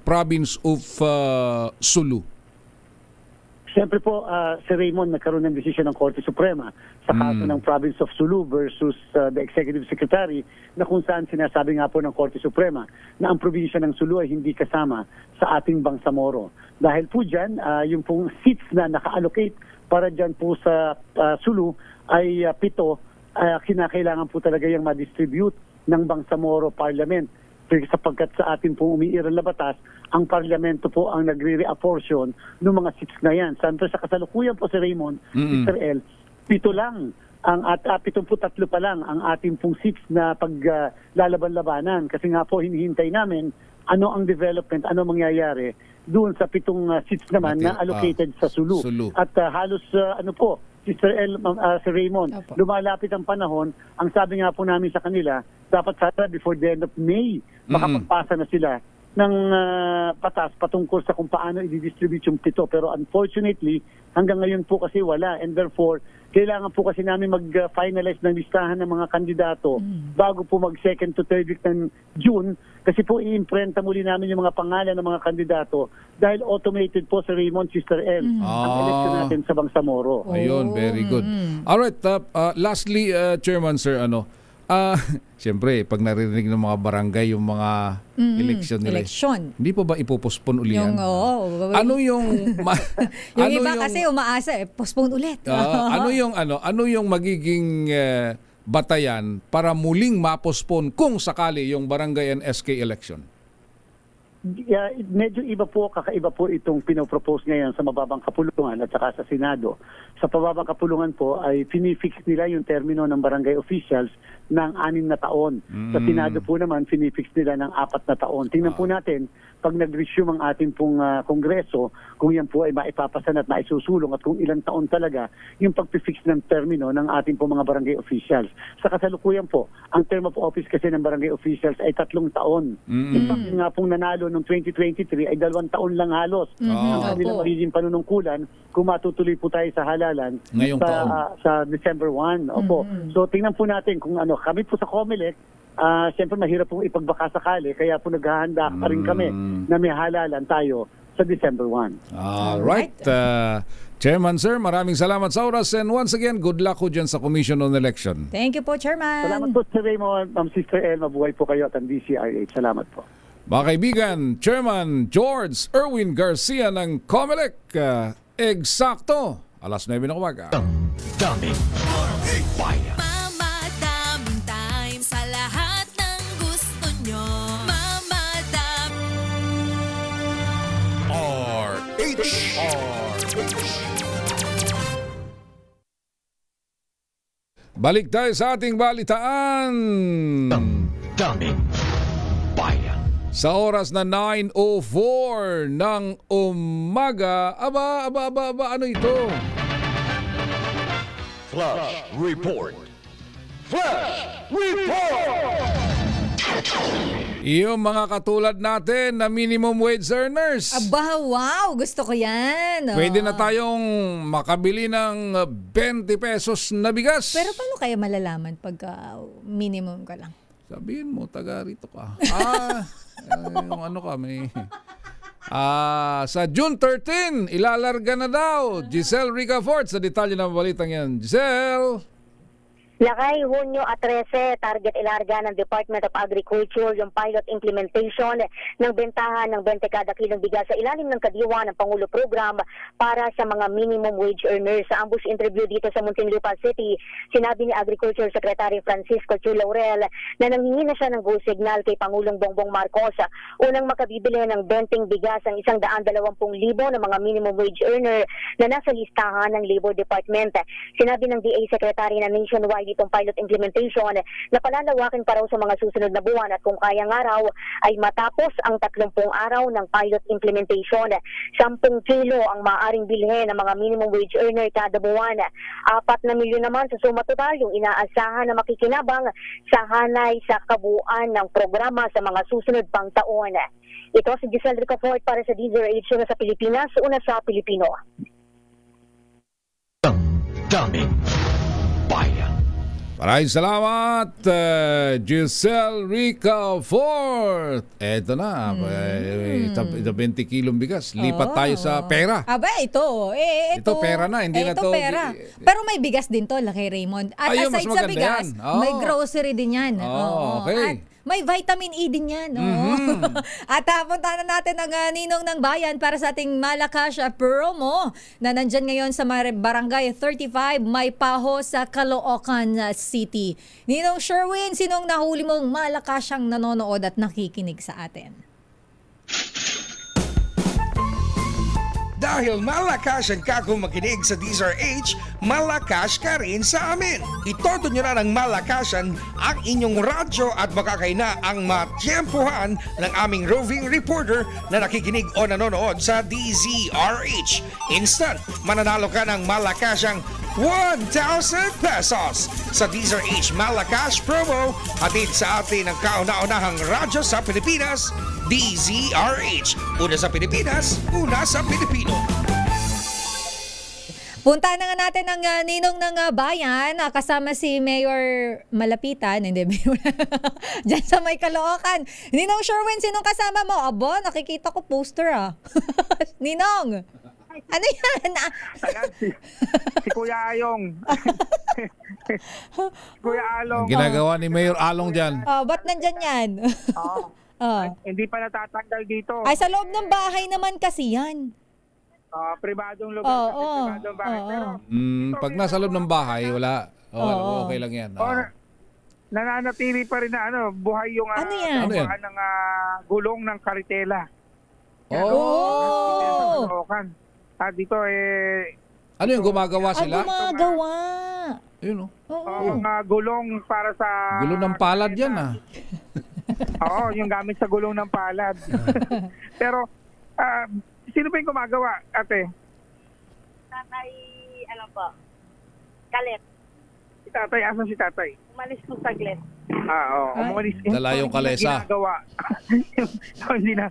province of Sulu? Siyempre po, si Raymond, nagkaroon ng desisyon ng Korte Suprema sa kaso ng Province of Sulu versus the Executive Secretary, na kung saan sinasabi nga po ng Korte Suprema na ang probinsya ng Sulu ay hindi kasama sa ating Bangsamoro. Dahil po dyan, yung pong seats na naka-allocate para dyan po sa Sulu ay 7, kinakailangan po talaga yung ma-distribute ng Bangsamoro Parliament. Sapagkat sa atin pong umiiral na batas, ang parlamento po ang nagre-reapportion ng mga seats na yan. Sa kasalukuyan po si Raymond, Mr. L, 7 lang, 73 pa lang ang ating pong seats na paglalaban-labanan. Kasi nga po hinihintay namin ano ang development, ano mangyayari doon sa 7 seats naman na allocated sa Sulu. At halos Mr. L, Sir Raymond, lumalapit ang panahon. Ang sabi nga po namin sa kanila, dapat sana before the end of May, makapagpasa na sila ng patas patungkol sa kung paano i-distribute yung 7. Pero unfortunately, hanggang ngayon po kasi wala. And therefore, kailangan po kasi namin mag-finalize ng listahan ng mga kandidato bago po mag-2nd to 3rd week ng June. Kasi po i-imprenta muli namin yung mga pangalan ng mga kandidato dahil automated po sa Raymond, Sister L, ang election natin sa Bangsamoro. Ayun, very good. Alright, lastly, Chairman, Sir, siyempre, pag naririnig ng mga barangay yung mga election nila, hindi pa ba ipopospon uli yan? Ano yung yung iba kasi umaasa postpone ulit. Ano yung magiging batayan para muling mapospon kung sakali yung barangay and SK election? Medyo kakaiba po itong pinopropose ngayon sa mababang kapulungan at saka sa Senado. Sa mababang kapulungan po ay finifix nila yung termino ng barangay officials ng 6 na taon. Sa Senado po naman, finifix nila ng 4 na taon. Tingnan po natin, pag nag-resume ang ating pong Kongreso, kung yan po ay maipapasan at maisusulong at kung ilang taon talaga yung pag-fix ng termino ng ating pong mga barangay officials. Sa kasalukuyan po, ang term of office kasi ng barangay officials ay 3 taon. In fact, nga pong nanalo noong 2023 ay 2 taon lang halos. Ang kanilang magiging panunungkulan kung matutuloy po tayo sa halalan sa December 1. Opo. So tingnan po natin kung kami po sa COMELEC, siyempre mahirap pong ipagbaka sakali, kaya po naghahanda pa rin kami na may halalan tayo sa December 1. Alright. Chairman, Sir, maraming salamat sa oras and once again, good luck ho dyan sa Commission on Election. Thank you po, Chairman. Salamat po, Sir Raymond, Sister El, mabuhay po kayo at ang DCRH. Salamat po. Mga kaibigan, Chairman George Erwin Garcia ng COMELEC, eksakto, alas 9 ng umaga. Daming bayan. Mamadaming time sa lahat ng gusto nyo. Balik tayo sa ating balitaan. Daming bayan. Sa oras na 9:04 ng umaga, ano ito? Flash Report. Flash Report! Yung mga katulad natin na minimum wage earners. Wow! Gusto ko yan. Pwede na tayong makabili ng 20 pesos na bigas. Pero paano kaya malalaman pagka minimum ka lang? Sabihin mo, taga rito ka. Sa June 13, ilalarga na daw. Giselle Ricafort sa detalye ng balitang yan. Giselle! Lakay, Hunyo at 13, target ilarga ng Department of Agriculture yung pilot implementation ng bentahan ng 20 kada kilong bigas sa ilalim ng kadiwa ng Pangulo Program para sa mga minimum wage earners. Sa ambush interview dito sa Muntinlupa City, sinabi ni Agriculture Secretary Francisco Chu Laurel na nanghingi na siya ng go signal kay Pangulong Bongbong Marcos unang makabibili ng 20 bigas ang 120,000 ng mga minimum wage earner na nasa listahan ng Labor Department. Sinabi ng DA Secretary na nationwide itong pilot implementation na palalawakin pa raw sa mga susunod na buwan at kung kayang araw ay matapos ang 30 araw ng pilot implementation. 10 kilo ang maaaring bilhin ng mga minimum wage earner kada buwan. 4 na milyon naman sa suma total yung inaasahan na makikinabang sa hanay sa kabuuan ng programa sa mga susunod pang taon. Ito si Giselle Ricafort para sa DZRH na sa Pilipinas, una sa Pilipino. Damdamin Bayan. Maraming salamat, Giselle Rica Fort. Eto na, 20 kilong bigas. Lipat tayo sa pera. Aba, ito. Ito pera na, hindi na to. Pera. Pero may bigas din to, Laki Raymond. At Ayun, aside mas sa maganda bigas, yan. Oh. may grocery din yan. Okay. At may vitamin E din yan. At punta na natin ang Ninong ng Bayan para sa ating Malacash promo na nandyan ngayon sa Barangay 35, May Paho sa Caloocan City. Ninong Sherwin, sinong nahuli mong Malacash ang nanonood at nakikinig sa atin? Dahil malakas ang kakong makinig sa DZRH, malakas ka rin sa amin. Itoto nyo na ng malakasan ang inyong radyo at makakay na ang matyempuhan ng aming roving reporter na nakikinig o nanonood sa DZRH. Instant, mananalo ka ng malakasang 1,000 pesos sa DZRH Malacash promo, hatid sa atin ng kauna-unahang radyo sa Pilipinas, DZRH. Una sa Pilipinas, una sa Pilipino. Punta na nga natin ang Ninong ng Bayan, kasama si Mayor Malapitan, hindi, dyan sa May Caloocan. Ninong Sherwin, sinong kasama mo? Abo, nakikita ko poster Ninong! Ano yan? Ayan, si Kuya Ayong. Kuya Along. Ginagawa ni Mayor Along dyan. Ba't nandyan yan? Hindi pa natatanggal dito. Ay, sa loob ng bahay naman kasi yan. Pribadong lugar kasi pribadong bahay. Pero, pag nasa loob ng bahay, wala. Okay lang yan. Nananatili pa rin na buhay yung ng gulong ng karitela. Dito ano yung gumagawa sila? Gumagawa. Yun mga gulong para sa... Gulong ng palad yan Oo, yung gamit sa gulong ng palad. Pero, sino ba yung gumagawa, ate? Tatay, Kalet. Si tatay, asan si tatay? Umalis po saglit. Umalis. Dala yung kalesa. Ginagawa. Hindi na.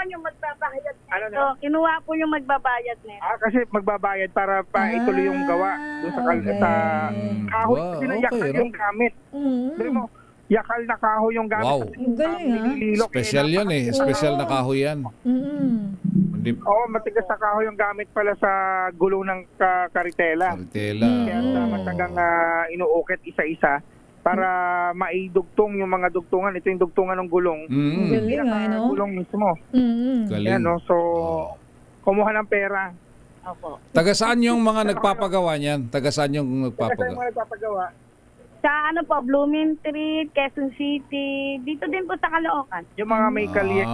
yung magbabayad nito. Kinuha po yung magbabayad nito. Kasi magbabayad para ituloy yung gawa doon sa kahoy. Kasi yakal yung gamit. Yakal na kahoy yung gamit. Wow. Special yan Special na kahoy yan. Matigas na kahoy yung gamit pala sa gulong ng karitela. Kaya matagang inuukit isa-isa para maidugtong yung mga dugtungan. Ito yung dugtungan ng gulong. Galing gulong mismo. Galing. So, kumuha ng pera. Opo. Taga saan yung mga nagpapagawa niyan? Taga saan yung Taga saan nagpapagawa? mga nagpapagawa? Sa Blooming Street, Quezon City, dito din po sa Caloocan. Yung mga may kalit.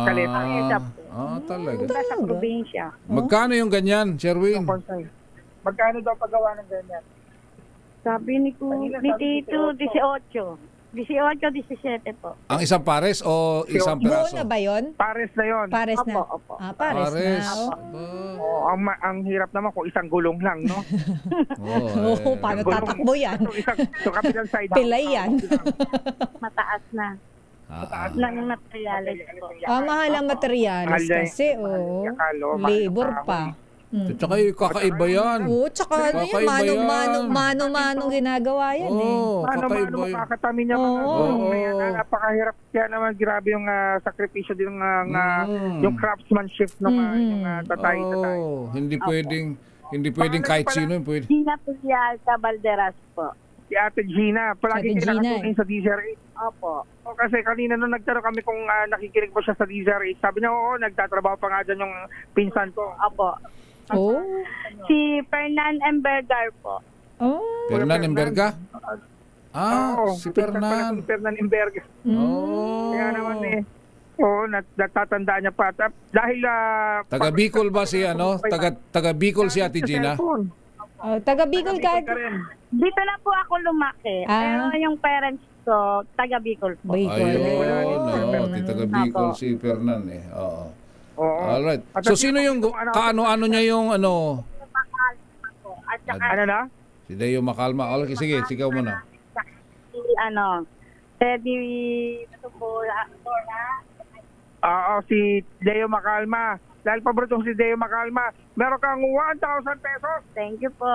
Talaga. Sa probinsya. Magkano yung ganyan, Sherwin? Magkano daw paggawa ng ganyan? Sabi ni Tito, 18. 18-17 po. Ang isang pares o isang peraso? Buo na ba yun? Pares na yun. Pares na. Opo. Pares na. Ang hirap naman kung isang gulong lang, no? Paano tatakbo yan? So, kapilang side. Pilay yan. Mataas na. Mataas na yung materialis po. Mahal ang materialis kasi, labor pa. Tsaka kakaiba yan. Tsaka manong ginagawa yan Mano makakatamin niya napakahirap. Kaya naman grabe yung sakripisyo din yung craftsmanship ng yung tatay. Hindi pwedeng kahit sino pwede. Gina Pulialta Balderas po. Si Ate Gina, palagi kinakatunin sa DZRH. Opo. Kasi kanina nung nagtanong kami kung nakikinig po siya sa DZRH, sabi niya, nagtatrabaho pa nga dyan yung pinsan ko. Opo. Si Fernan Embergar po. Fernan Emberga? Si Fernan. Si Fernan Emberga. Kaya naman natatandaan niya pa. Dahil taga Bicol ba si taga Bicol si Ate Gina? Taga Bicol ka? Dito na po ako lumaki. Pero yung parents ko, taga Bicol po. Taga Bicol si Fernan Alright. So sino yung kaano-ano niya yung Si Deo Makalma. Sige, sigaw mo na. Teddy si Deo Makalma. dahil paborito si Deo Macalma, meron kang 1,000 pesos. Thank you po.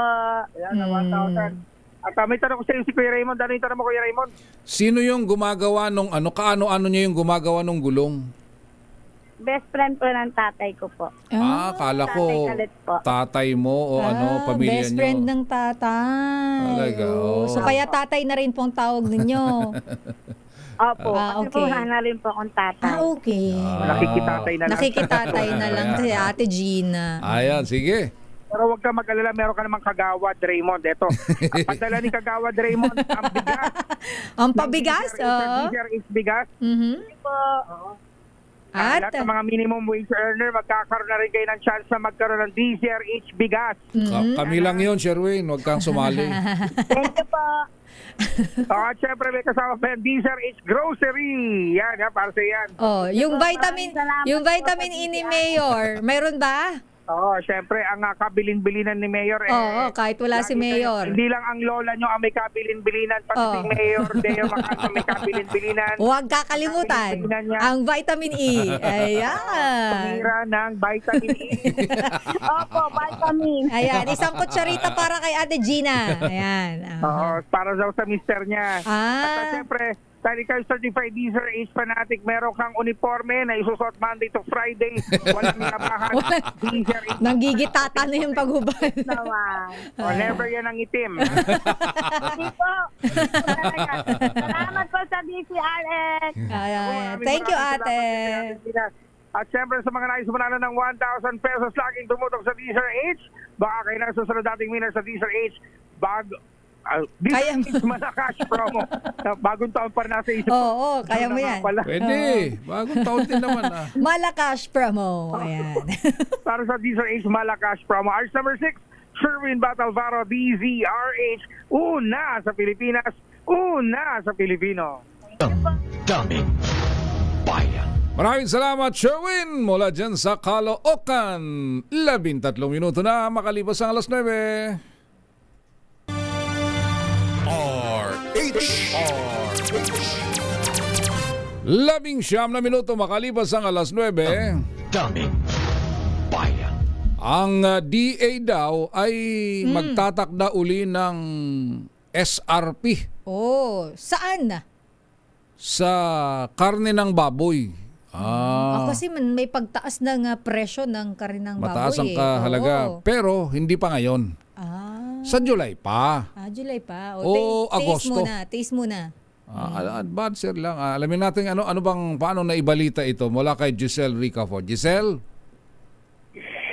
Ayan, 1,000. At may tanong ko sa iyo si Kuya Raymond. Ano yung tanong mo, Kuya Raymond? Sino yung gumagawa nung kaano-ano niya yung gumagawa nung gulong? Best friend po ng tatay ko po. Kala ko Tatay Kalit po. tatay mo o pamilya best nyo. friend ng tatay. Talaga, So kaya tatay na rin pong tawag ninyo. Opo. Kasi po na rin po akong tatay. Okay. Nakikitatay na lang. Nakikitatay na lang si Ate Gina. Ayan, sige. Pero huwag ka mag-alala, meron ka namang Kagawad Raymond. Ito, ang padala ni Kagawad Raymond, ang bigas. Ang pabigas? Is bigas. At lahat ng mga minimum wage earner, magkakaroon na rin kayo ng chance na magkaroon ng DZRH bigas. Kami lang yun, Sherwin. Huwag kang sumali. Thank you po. At syempre may kasama pa yan, DZRH Grocery. Yan, para sa yan. Yung vitamin E ni Mayor, mayroon ba? Syempre ang kabilin-bilinan ni Mayor. Kahit wala si Mayor. Hindi lang ang lola nyo ang may kabilin-bilinan, pati si Mayor Deo Macalma may kabilin-bilinan. Huwag kakalimutan ang vitamin E. Ayan. Tumira ng vitamin E. Opo, vitamin. Ayan, isang kutsarita para kay Ate Gina. Ayan. Para daw sa mister niya. At syempre, dahil ikaw certified DZRH fanatic, meron kang uniforme na isusot Monday to Friday. Walang nabahan. DZRH. Nanggigitata na yung paghubad. Never yan ang itim. Hindi po. Salamat po sa DZRH. Thank you, Ate. At syempre sa mga nais manalo ng 1,000 pesos, laging tumutok sa DZRH. Baka kayo na susunod dating winner sa DZRH. Kaya Malakash promo. Bagong taon pa nasa isip. Kaya mo yan. Pwede. Bagong taon din naman. Malakash promo. Ayan. Para sa DZRH Malakash promo. Ours number 6, Sherwin Batalvaro, DZRH. Una sa Pilipinas, una sa Pilipino. Daming Bayan. Maraming salamat, Sherwin. Mula dyan sa Caloocan. 13 minuto na makalipas ang alas 9. Labing siyam na minuto makalipas ang alas 9. Daming Bayan. Ang DA daw ay magtatakda uli ng SRP. Saan? Sa karne ng baboy. Kasi may pagtaas ng presyo ng karne ng baboy. Mataas ang kahalaga. Pero hindi pa ngayon. Sa July pa. July pa. Agosto. Taste muna. Advancer lang. Alamin natin paano naibalita ito mula kay Giselle Ricafort. Giselle?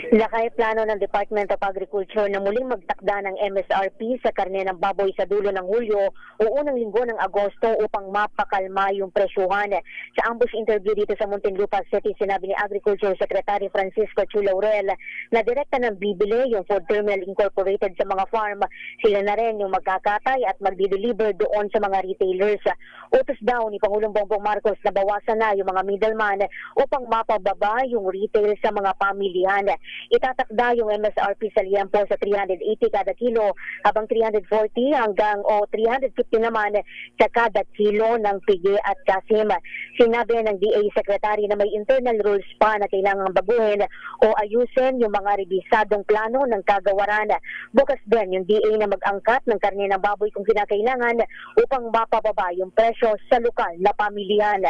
Lakay plano ng Department of Agriculture na muling magtakda ng MSRP sa karne ng baboy sa dulo ng Hulyo o unang linggo ng Agosto upang mapakalma yung presyuhan. Sa ambush interview dito sa Muntinlupa City, sinabi ni Agriculture Secretary Francisco Chu Laurel na direkta ng bibili yung Food Terminal Incorporated sa mga farm. Sila na rin yung magkakatay at magdi-deliver doon sa mga retailers. Utos daw ni Pangulong Bongbong Marcos na bawasan na yung mga middleman upang mapababa yung retail sa mga pamilyahan. Itatakda yung MSRP sa liempo sa 380 kada kilo habang 340 hanggang 350 naman sa kada kilo ng pigi at kasim. Sinabi ng DA Secretary na may internal rules pa na kailangang baguhin o ayusin yung mga rebisadong plano ng kagawaran. Bukas din yung DA na mag-angkat ng karne ng baboy kung kinakailangan upang mapababa yung presyo sa lokal na pamilyahan.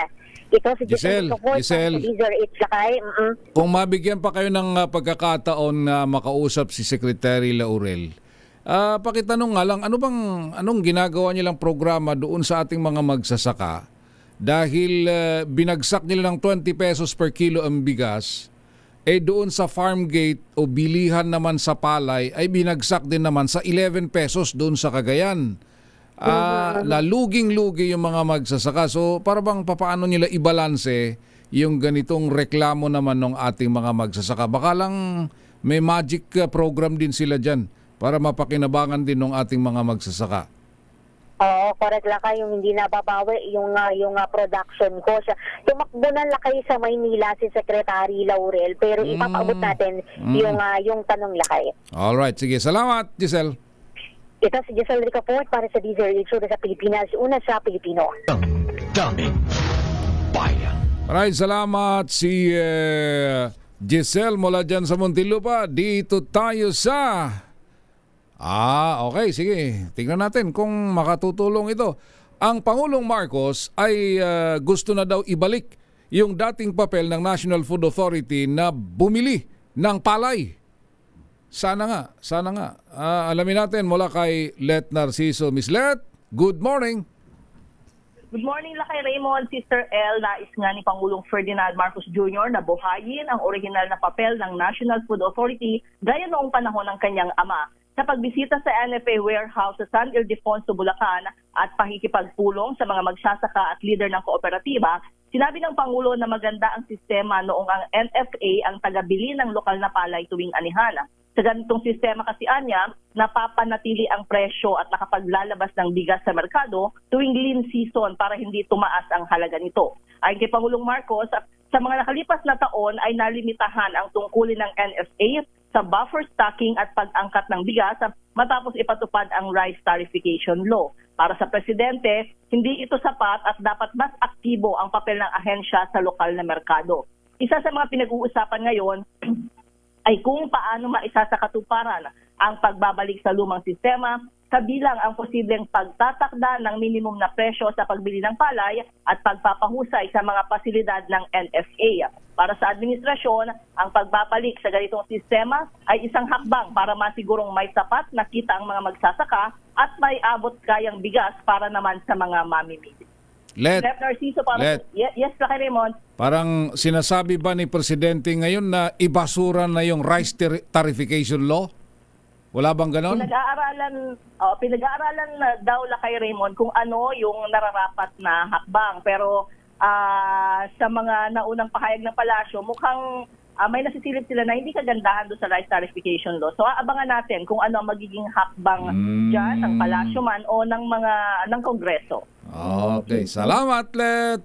Ito si Giselle. Kung mabigyan pa kayo ng pagkakataon na makausap si Secretary Laurel, pakitanong nga lang, anong ginagawa nilang programa doon sa ating mga magsasaka dahil binagsak nila ng 20 pesos per kilo ang bigas, doon sa farm gate o bilihan naman sa palay ay binagsak din naman sa 11 pesos doon sa Cagayan. Luging-lugi yung mga magsasaka. So para bang papaano nila ibalanse yung ganitong reklamo naman ng ating mga magsasaka? Baka lang may magic program din sila dyan para mapakinabangan din ng ating mga magsasaka. Correct lang kayo, yung hindi nababawi yung production cost. Tumakbo na lakay sa Maynila si Secretary Laurel pero ipapaabot natin yung tanong lakay. Alright, sige. Salamat, Giselle. Ito si Giselle Ricafort para sa DZRH sa Pilipinas, una sa Pilipino. Daming Bayan. Maraming salamat si Giselle mula dyan sa Muntinlupa. Dito tayo sa... okay, sige. Tingnan natin kung makatutulong ito. Ang Pangulong Marcos ay gusto na daw ibalik yung dating papel ng National Food Authority na bumili ng palay. Sana nga. Alamin natin mula kay Let Narciso. Miss Let, good morning. Good morning, Lakay Raymond. Sister L, nais nga ni Pangulong Ferdinand Marcos Jr. na buhayin ang original na papel ng National Food Authority gaya noong panahon ng kanyang ama. Sa pagbisita sa NFA warehouse sa San Ildefonso, Bulacan at pakikipagpulong sa mga magsasaka at leader ng kooperatiba, sinabi ng Pangulo na maganda ang sistema noong ang NFA ang tagabili ng lokal na palay tuwing anihan. Sa ganitong sistema kasi anya, napapanatili ang presyo at nakapaglalabas ng bigas sa merkado tuwing lean season para hindi tumaas ang halaga nito. Ayon kay Pangulong Marcos, sa mga nakalipas na taon ay nalimitahan ang tungkulin ng NFA sa buffer stocking at pag-angkat ng bigas matapos ipatupad ang rice tariffication law. Para sa Presidente, hindi ito sapat at dapat mas aktibo ang papel ng ahensya sa lokal na merkado. Isa sa mga pinag-uusapan ngayon ay kung paano maisasakatuparan ang pagbabalik sa lumang sistema, kabilang ang posibleng pagtatakda ng minimum na presyo sa pagbili ng palay at pagpapahusay sa mga pasilidad ng NFA. Para sa administrasyon, ang pagbabalik sa ganitong sistema ay isang hakbang para masigurong may sapat na kita ang mga magsasaka at may abot kayang bigas para naman sa mga mamimili. Yes, Lakay Raymond. Parang sinasabi ba ni Presidente ngayon na ibasura na yung rice tariffication law? Wala bang ganon? Pinag-aaralan daw, Lakay Raymond, kung ano yung nararapat na hakbang. Pero sa mga naunang pahayag ng palasyo, mukhang may nasisilip sila na hindi kagandahan doon sa rice tariffication law. So abangan natin kung ano ang magiging hakbang dyan ng palasyo man o ng Kongreso. Okay, salamat, Let.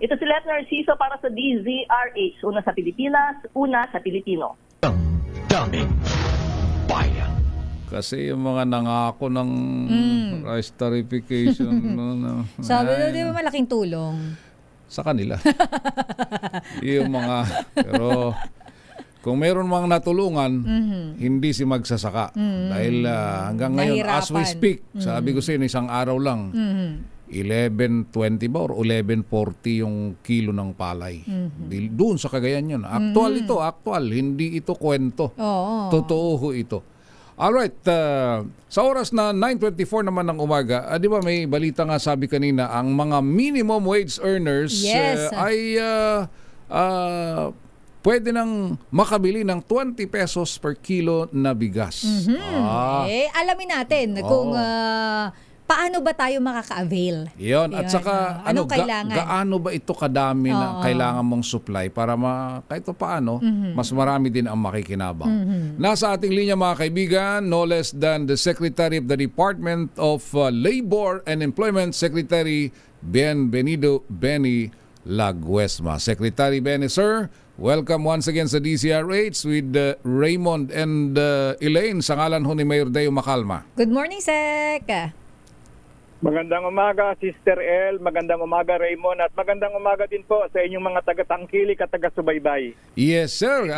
Ito si Let Narciso para sa DZRH. Una sa Pilipinas, una sa Pilipino. Daming bayan. Kasi yung mga nangako ng rice tariffication. Sabi daw, di ba malaking tulong? Sa kanila. Yung mga, pero kung meron mga natulungan, hindi si magsasaka. Dahil hanggang ngayon, as we speak, sabi ko sa inyo, isang araw lang, 11.20 ba or 11.40 yung kilo ng palay. Doon sa Cagayan yun. Actual ito, actual. Hindi ito kwento. Totoo ho ito. Alright, sa oras na 9:24 naman ng umaga, di ba may balita nga sabi kanina, ang mga minimum wage earners ay pwede nang makabili ng 20 pesos per kilo na bigas. Alamin natin kung paano ba tayo makaka-avail. Yun. At saka, gaano ba ito kadami na kailangan mong supply para kahit paano, mas marami din ang makikinabang. Nasa ating linya mga kaibigan, no less than the Secretary of the Department of Labor and Employment, Secretary Bienvenido Benny Laguesma. Secretary Benny, sir, welcome once again sa DZRH with Raymond and Elaine sa ngalan ho ni Mayor Deo Macalma. Good morning, Sec. Magandang umaga, Sister L. Magandang umaga, Raymond. At magandang umaga din po sa inyong mga taga-tangkilik at taga-subaybay. Yes, sir.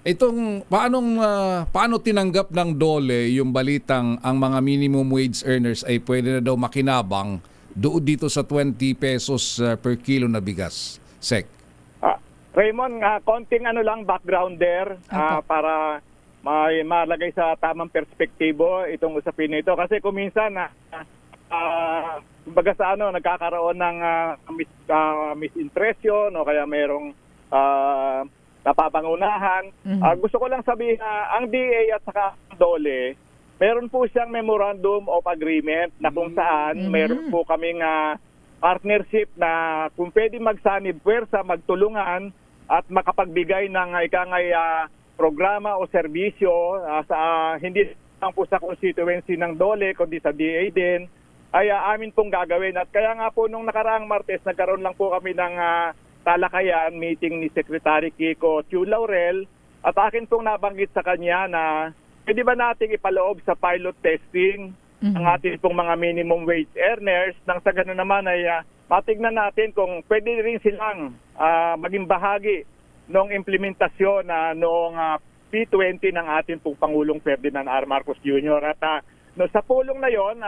Itong paano tinanggap ng DOLE yung balitang ang mga minimum wage earners ay pwede na daw makinabang doon dito sa 20 pesos per kilo na bigas? Sec. Raymond, konting background there para may malagay sa tamang perspektibo itong usapin nito kasi kung minsan kumbaga sa nagkakaroon ng misimpression o kaya mayroong napapangunahan. Gusto ko lang sabihin na ang DA at saka DOLE, meron po siyang memorandum of agreement na kung saan meron po kaming partnership na kung pwede magsanib puwersa, magtulungan at makapagbigay ng programa o serbisyo sa hindi lang po sa constituency ng DOLE kundi sa DA din ay amin pong gagawin. At kaya nga po nung nakaraang Martes nagkaroon lang po kami ng talakayan meeting ni Secretary Kiko Chu Laurel at akin pong nabanggit sa kanya na pwede ba nating ipaloob sa pilot testing ang ating pong mga minimum wage earners nang sa gano'n naman ay matignan natin kung pwede rin silang maging bahagi ng implementasyon noong P20 ng ating pong Pangulong Ferdinand R. Marcos Jr. At sa pulong na yon,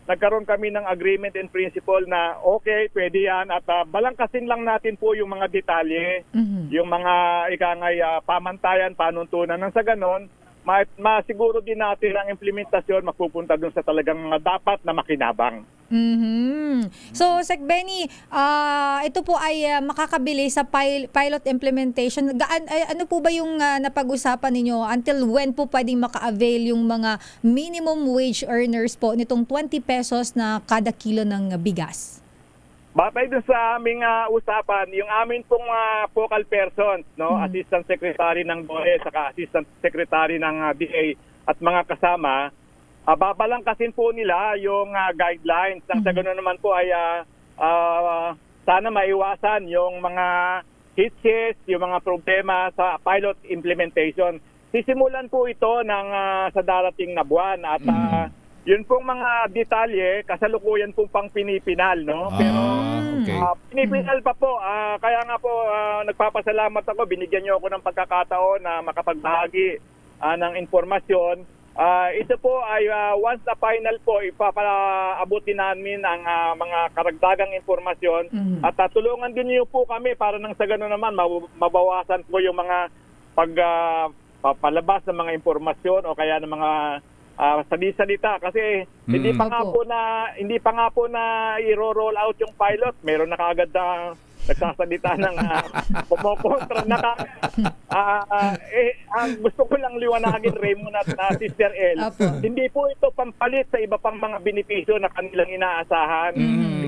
nagkaroon kami ng agreement in principle na okay, pwede yan at balangkasin lang natin po yung mga detalye, yung mga pamantayan, panuntunan nang sa ganon, masiguro din natin ang implementasyon mapupunta dun sa talagang dapat na makinabang. So, Sec Benny, ito po ay makakabili sa pilot implementation. Ano po ba yung napag-usapan ninyo? Until when po pwedeng maka-avail yung mga minimum wage earners po nitong 20 pesos na kada kilo ng bigas? Batay dun sa aming usapan, yung amin pong focal persons, no, Assistant Secretary ng DOLE, saka Assistant Secretary ng DA at mga kasama, babalangkasin po nila yung guidelines. Ang sa ganoon naman po ay sana maiwasan yung mga hitches, yung mga problema sa pilot implementation. Sisimulan po ito sa darating na buwan at yun pong mga detalye, kasalukuyan pong pang pinipinal, no? Pero pinipinal pa po. Kaya nga po, nagpapasalamat ako. Binigyan niyo ako ng pagkakataon na makapagbahagi ng informasyon. Ito po ay once na final po, ipapaabutin namin ang mga karagdagang informasyon. At tulungan din niyo po kami para nang sa gano'n naman, mabawasan po yung mga pagpapalabas ng mga informasyon o kaya ng mga salita kasi hindi pa nga po na i-roll out yung pilot. Meron na kaagad na nagsasalita ng kumokontra na gusto ko lang liwanagin, Raymond at Sister El. Hindi po ito pampalit sa iba pang mga benepisyo na kanilang inaasahan.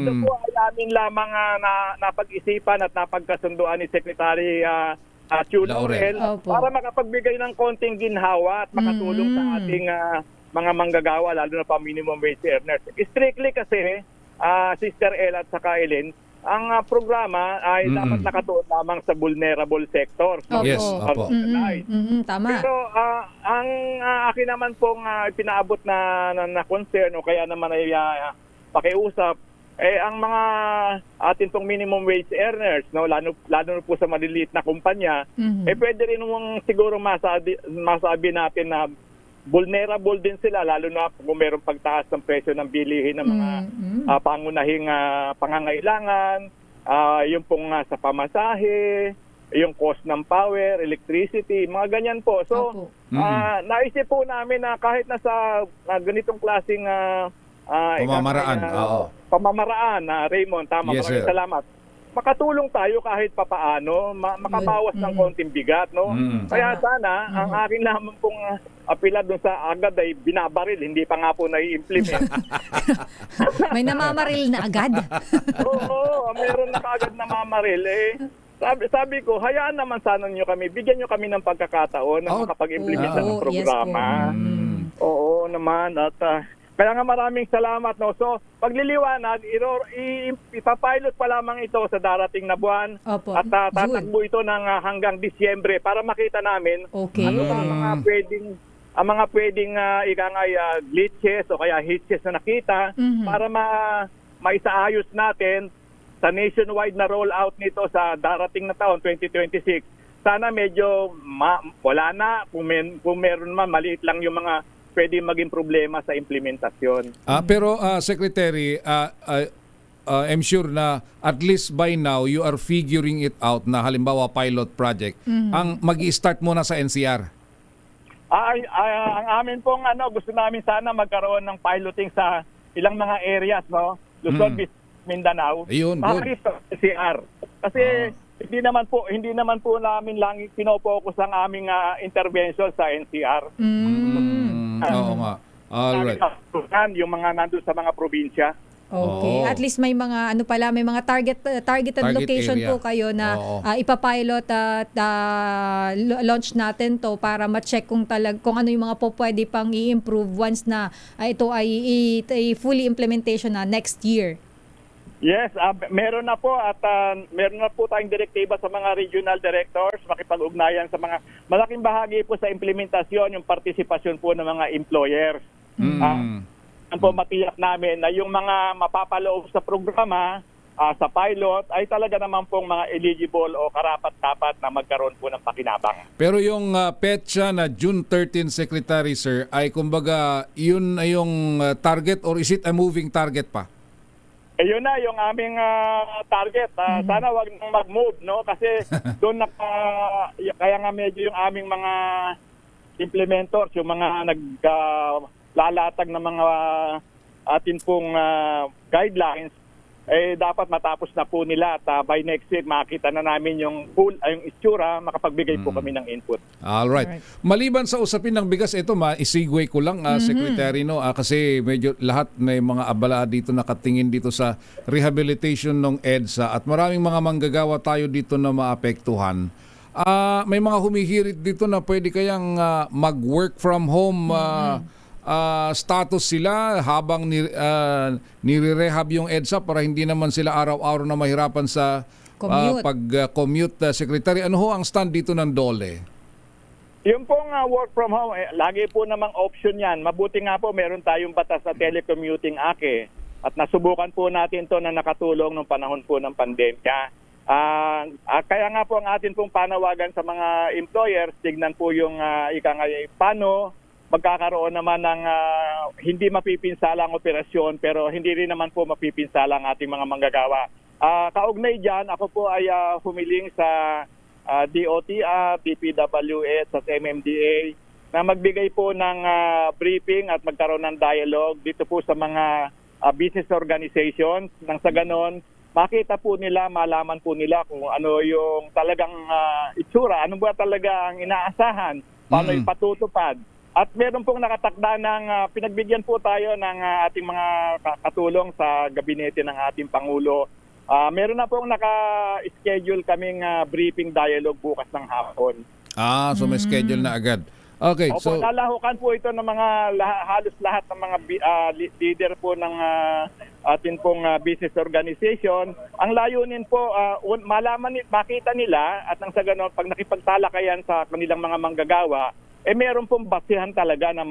Ito po ay amin lamang napag-isipan at napagkasunduan ni Secretary Chu Laurel para makapagbigay ng konting ginhawa at makatulong sa ating mga manggagawa, lalo na pa minimum wage earners. Strictly kasi, Sister El at saka Ellen, ang programa ay dapat nakatuon lamang sa vulnerable sector. Yes, tama. Pero ang akin naman pong pinaabot na concern o kaya naman ay pakiusap, ang mga atin pong minimum wage earners, no, lalo na po sa maliliit na kumpanya, pwede rin mong siguro masabi natin na vulnerable din sila, lalo na kung mayroong pagtaas ng presyo ng bilihin ng mga pangunahing pangangailangan, yung pong sa pamasahe, yung cost ng power, electricity, mga ganyan po. So, naisip po namin na kahit nasa ganitong klaseng pamamaraan, Raymond, tama, maraming salamat. Makatulong tayo kahit papaano, makabawas ng konting bigat, no? Kaya sana, ang akin naman pong apela dun sa agad ay binabaril, hindi pa nga po nai-implement. May namamaril na agad? Oo, meron na kaagad namamaril. Sabi ko, hayaan naman sana nyo kami, bigyan nyo kami ng pagkakataon na makapag-implement ng programa. Oo naman, at kaya nga maraming salamat, no. So, pagliliwanag, ipapilot pa lamang ito sa darating na buwan. At tatakbo ito ng hanggang Disyembre para makita namin ano ba ang mga pwedeng glitches o kaya hitches na nakita para maisaayos natin sa nationwide na rollout nito sa darating na taon 2026. Sana medyo wala na, kung meron man maliit lang yung mga pwede maging problema sa implementasyon. Pero Secretary, I'm sure na at least by now you are figuring it out na halimbawa pilot project ang mag-i-start muna sa NCR. Ang amin pong gusto namin sana magkaroon ng piloting sa ilang mga areas, no? Luzon, Mindanao. Ayun, good. Sa NCR. Kasi hindi naman po namin lang pinopokus ang aming intervention sa NCR. Oo nga. Alright. Yung mga nandun sa mga probinsya. Okay. At least may mga may mga targeted location area po kayo na ipapilot at launch natin to para ma-check kung ano yung mga pwede pang i-improve once na ito ay fully implementation na next year. Yes, meron na po at meron na po tayong direktiba sa mga regional directors, makipag-ugnayan sa mga malaking bahagi po sa implementasyon, yung partisipasyon po ng mga employers. Ang po matiyak namin na yung mga mapapaloob sa programa sa pilot ay talaga naman pong mga eligible o karapat-dapat na magkaroon po ng pakinabang. Pero yung petsa na June 13, Secretary, sir, ay kumbaga yun ay yung target or is it a moving target pa? Yun na yung aming target. Sana wag nang mag-move, no? Kasi doon kaya nga medyo yung aming mga implementors, yung mga naglalatag ng mga atin pong guidelines, dapat matapos na po nila at by next week makita na namin yung yung itsura, makapagbigay po kami ng input. Alright. Maliban sa usapin ng bigas, ito isigway ko lang, Secretary, no? Kasi medyo lahat may mga abala dito nakatingin dito sa rehabilitation ng EDSA at maraming mga manggagawa tayo dito na maapektuhan. May mga humihirit dito na pwede kayang mag-work from home status sila habang nire-rehab yung EDSA para hindi naman sila araw-araw na mahirapan sa pag-commute. Secretary, ano ho ang stand dito ng DOLE? Yung pong work from home, lagi po namang option yan. Mabuti nga po meron tayong batas na Telecommuting Act at nasubukan po natin to na nakatulong nung panahon po ng pandemya. Kaya nga po ang atin pong panawagan sa mga employers, tignan po yung paano magkakaroon naman ng hindi mapipinsala ang operasyon pero hindi rin naman po mapipinsala ang ating mga manggagawa. Kaugnay dyan, ako po ay humiling sa DOTR, DPWH at MMDA na magbigay po ng briefing at magkaroon ng dialogue dito po sa mga business organizations nang sa ganon makita po nila, malaman po nila kung ano yung talagang itsura, ano ba talaga ang inaasahan, paano ipatutupad. At meron pong nakatakda ng pinagbigyan po tayo ng ating mga katulong sa gabinete ng ating Pangulo. Meron na pong naka-schedule kaming briefing dialogue bukas ng hapon. So may schedule na agad. Okay, Opo, lalahukan po ito ng mga halos lahat ng mga leader po ng atin pong business organization. Ang layunin po, makita nila at nang sa ganon, pag nakipagtalakayan sa kanilang mga manggagawa, meron pong basihan talaga na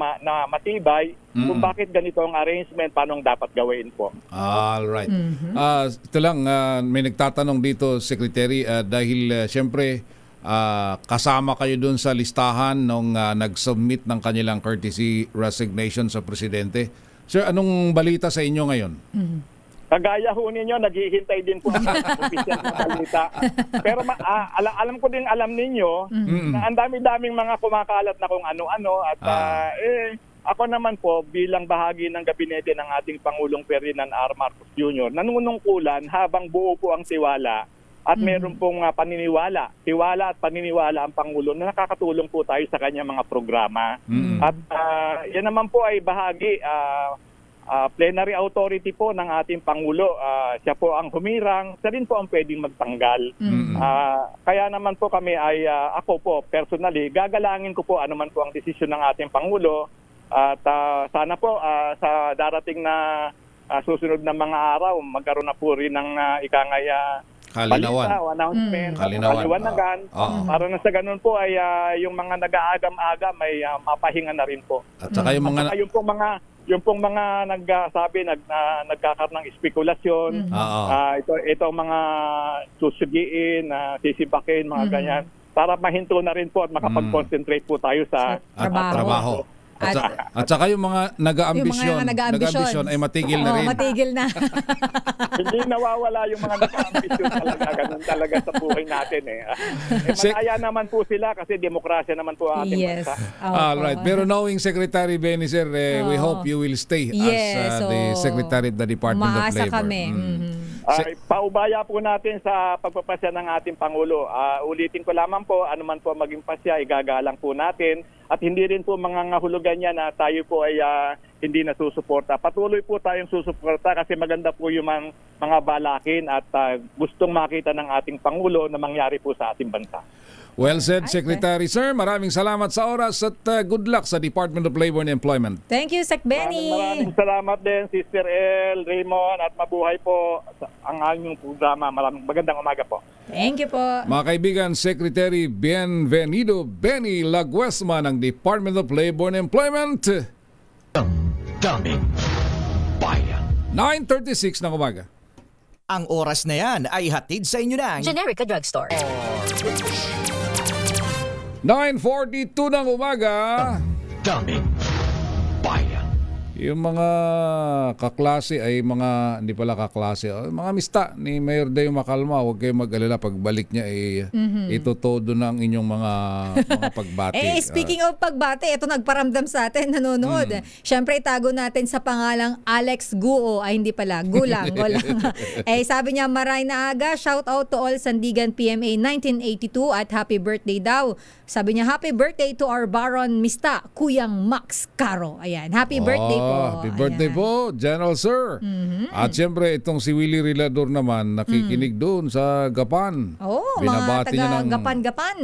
matibay kung bakit ganito ang arrangement, paano dapat gawin po. Alright. Ito lang, may nagtatanong dito, Secretary, dahil siyempre kasama kayo dun sa listahan nung nag-submit ng kanilang courtesy resignation sa Presidente. Sir, anong balita sa inyo ngayon? Kagaya ho ninyo, naghihintay din po ang official na balita. Pero alam ko din, alam ninyo, na ang dami-daming mga kumakalat na kung ano-ano. At ako naman po, bilang bahagi ng gabinete ng ating Pangulong Ferdinand R. Marcos Jr., nanunungkulan habang buo po ang tiwala at meron pong paniniwala. Tiwala at paniniwala ang Pangulo na nakakatulong po tayo sa kanyang mga programa. At yan naman po ay bahagi plenary authority po ng ating Pangulo. Siya po ang humirang, siya rin po ang pwedeng magtanggal. Kaya naman po kami ay, ako po personally, gagalangin ko po ano man po ang desisyon ng ating Pangulo. At sana po sa darating na susunod na mga araw, magkaroon na po rin ng balita o announcement, kaliwanagan. Para na sa ganun po ay yung mga nag-aagam-agam may mapahinga na rin po. At saka yung pong mga nagsabi, nagkakaroon ng espekulasyon, ito mga susugiin, sisibakin, mga ganyan, para mahinto na rin po at makapag-concentrate po tayo sa trabaho. At saka yung mga nag-aambisyon ay matigil na rin. Matigil na. Hindi nawawala yung mga nag-aambisyon talaga. Ganun talaga sa buhay natin eh. Malaya naman po sila kasi demokrasya naman po ang ating bansa. Alright. Pero knowing Secretary Benny, sir, we hope you will stay as the Secretary of the Department of Labor. Umaasa kami. Paubaya po natin sa pagpapasya ng ating Pangulo. Ulitin ko lamang po, anuman po maging pasya, igagalang po natin. At hindi rin po mga ngahulugan niya na tayo po ay hindi nasusuporta. Patuloy po tayong susuporta kasi maganda po yung mga balakin at gustong makita ng ating Pangulo na mangyari po sa ating bansa. Well said, Secretary. Sir, maraming salamat sa oras at good luck sa Department of Labor and Employment. Thank you, Sec Benny. Maraming salamat din, Sister El, Raymond, at mabuhay po ang inyong programa. Magandang umaga po. Thank you po. Mga kaibigan, Secretary Bienvenido Benny Laguesma ng Department of Labor and Employment. Daming bayan. 9:36 ng umaga. Ang oras na yan ay hatid sa inyo ng Generica Drugstore. 9:42 ng umaga. Daming bayan. Yung mga kaklase ay mga, hindi pala kaklase, mga mista ni Mayor Deo Macalma, huwag kayong mag-alala, pagbalik niya ito todo ng inyong mga pagbati. Speaking of pagbati, ito nagparamdam sa atin, nanonood. Siyempre, itago natin sa pangalang Alex Guo, ay hindi pala, Gulang. Sabi niya, maray na aga, shout out to all Sandigan PMA 1982 at happy birthday daw. Sabi niya, happy birthday to our Baron Mista, Kuyang Max Caro. Ayan, happy birthday po. Happy birthday po, General Sir. At siyempre, itong si Willie Rilador naman, nakikinig doon sa Gapan. Binabati mga taga Gapan-Gapan.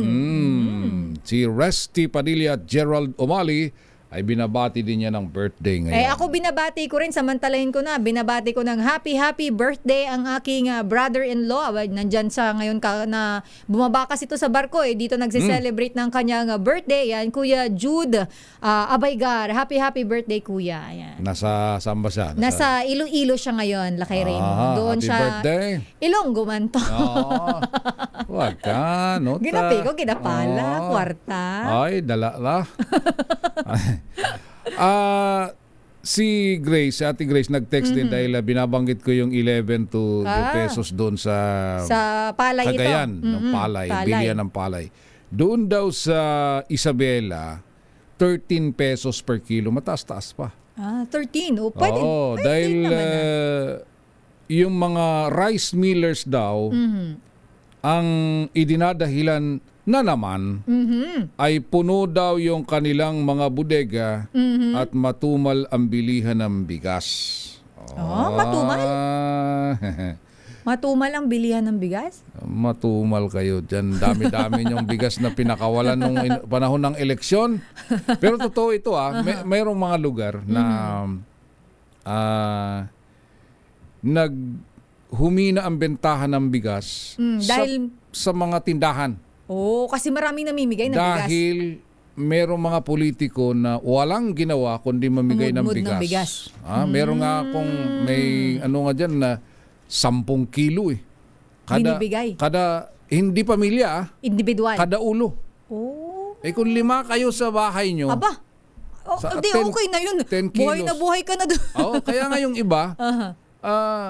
Si Resty Padilla at Gerald O'Malley ay binabati din niya ng birthday ngayon. Ako binabati ko rin, samantalahin ko na, binabati ko ng happy birthday ang aking brother-in-law. Nandyan sa ngayon na bumabakas ito sa barko. Dito nagse-celebrate ng kanyang birthday. Yan, Kuya Jude Abaygar. Happy birthday, Kuya. Ayan. Nasa saan ba siya? Nasa Iloilo siya ngayon, Lakay Raymond. Doon happy siya. Birthday. Ilonggo man to. Wag ka, nota. Ginapi ko, ginapala, kwarta. Ay, dala la. Si Grace, si Ate Grace nag-text din dahil binabanggit ko yung 11 to pesos doon sa palay Cagayan, ito. ng palay, bilihan ng palay. Doon daw sa Isabela, 13 pesos per kilo, mataas-taas pa. 13. Pwede. Dahil yung mga rice millers daw, ang idinadahilan na naman ay puno daw yung kanilang mga bodega at matumal ang bilihan ng bigas. Matumal? Matumal ang bilihan ng bigas? Matumal kayo dyan. Dami-dami yung bigas na pinakawalan nung panahon ng eleksyon. Pero totoo ito mayroong mga lugar na naghumina ang bentahan ng bigas sa mga tindahan. Kasi maraming namimigay ng bigas. Dahil merong mga politiko na walang ginawa kundi mamigay ng bigas. Meron nga akong may dyan na 10 kilo binibigay. Kada hindi pamilya individual. Kada ulo. Kung 5 kayo sa bahay nyo. Aba. Okay na yun. 10 kilos. Buhay na buhay ka na doon. Kaya nga yung iba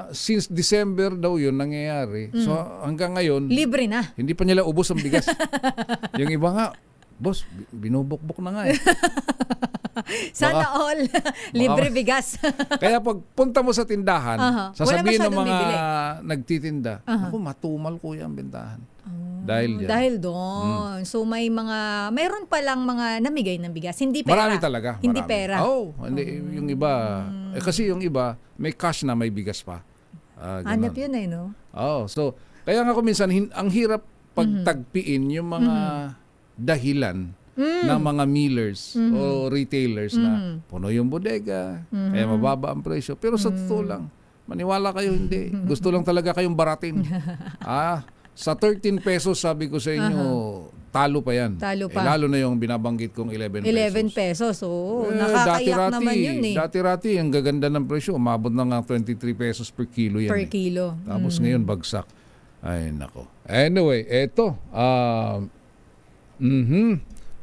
since December daw yun nangyayari. So hanggang ngayon libre na. Hindi pa nila ubos ang bigas. Yung iba nga, boss, binubukbok na nga Sana all libre bigas. Kaya pag punta mo sa tindahan, sasabihin ng mga nagtitinda, ako matumal kuya ang bentahan. Dahil doon. So mayroon pa lang mga namigay ng bigas. Hindi pera. Marami talaga. Hindi pera. Hindi, yung iba. Kasi yung iba, may cash na may bigas pa. Hanap yun no? So, kaya nga ko minsan, ang hirap pagtagpiin yung mga dahilan ng mga millers o retailers na puno yung bodega, kaya mababa ang presyo. Pero sa totoo lang, maniwala kayo hindi. Gusto lang talaga kayong baratin. Sa 13 pesos, sabi ko sa inyo, talo pa yan. Talo pa. Lalo na yung binabanggit kong 11 pesos. 11 pesos, nakakayak naman yun Dati-rati, ang gaganda ng presyo, umabot na nga 23 pesos per kilo yan. Per kilo. Tapos ngayon, bagsak. Ay, nako. Anyway, eto.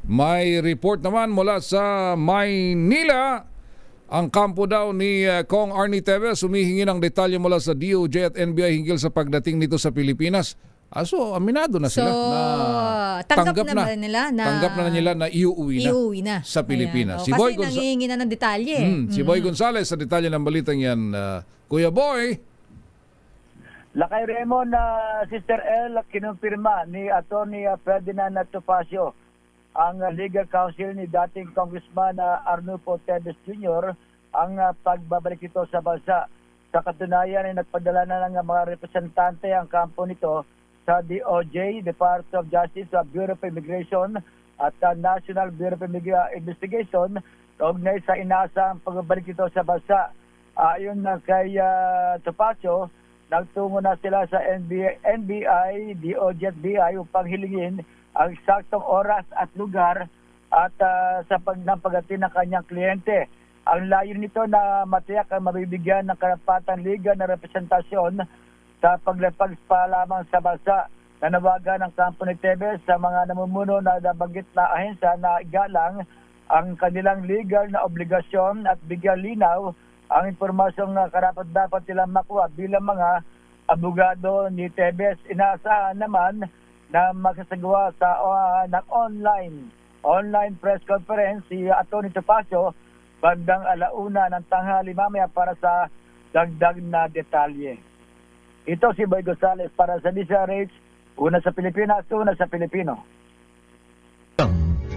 May report naman mula sa Maynila. Ang kampo daw ni Kong Arnie Teves humihingi ng detalye mula sa DOJ at NBI hinggil sa pagdating nito sa Pilipinas. So, aminado na sila na tanggap na nila na iuwi na sa Pilipinas. Si Boy kasi nangihingi na ng detalye. Si Boy Gonzales sa detalye ng balitang yan. Kuya Boy. Lakay Raymond, Sister L, kinumpirma ni Atty. Ferdinand Topacio ang legal counsel ni dating Congressman Arnulfo Teves Jr. ang pagbabalik ito sa bansa. Sa katunayan ay nagpadala na ng mga representante ang kampo nito sa DOJ, Department of Justice, Bureau of Immigration at National Bureau of Investigation kaugnay sa inaasang pagbabalik ito sa bansa. Ayon kay Topacio, nagtungo na sila sa NBI, DOJ at BI upang hilingin ang eksaktong oras at lugar at sa pagnampagati ng kanyang kliyente. Ang layo nito na matiyak ang mabibigyan ng karapatang liga na representasyon sa paglapag pa lamang sa bansa. Nanawagan ng kampo ni Tevez sa mga namumuno na nabanggit na ahensya na igalang ang kanilang legal na obligasyon at bigyan linaw ang impormasyong karapat-dapat nilang makuha bilang mga abogado ni Tevez. Inaasahan naman na magsasagawa sa ng online press conference si Atty. Topacio bandang 1:00 ng tanghali mamaya para sa dagdag na detalye. Ito si Boy Gonzales para sa DZRH. Una sa Pilipinas, una sa Pilipino.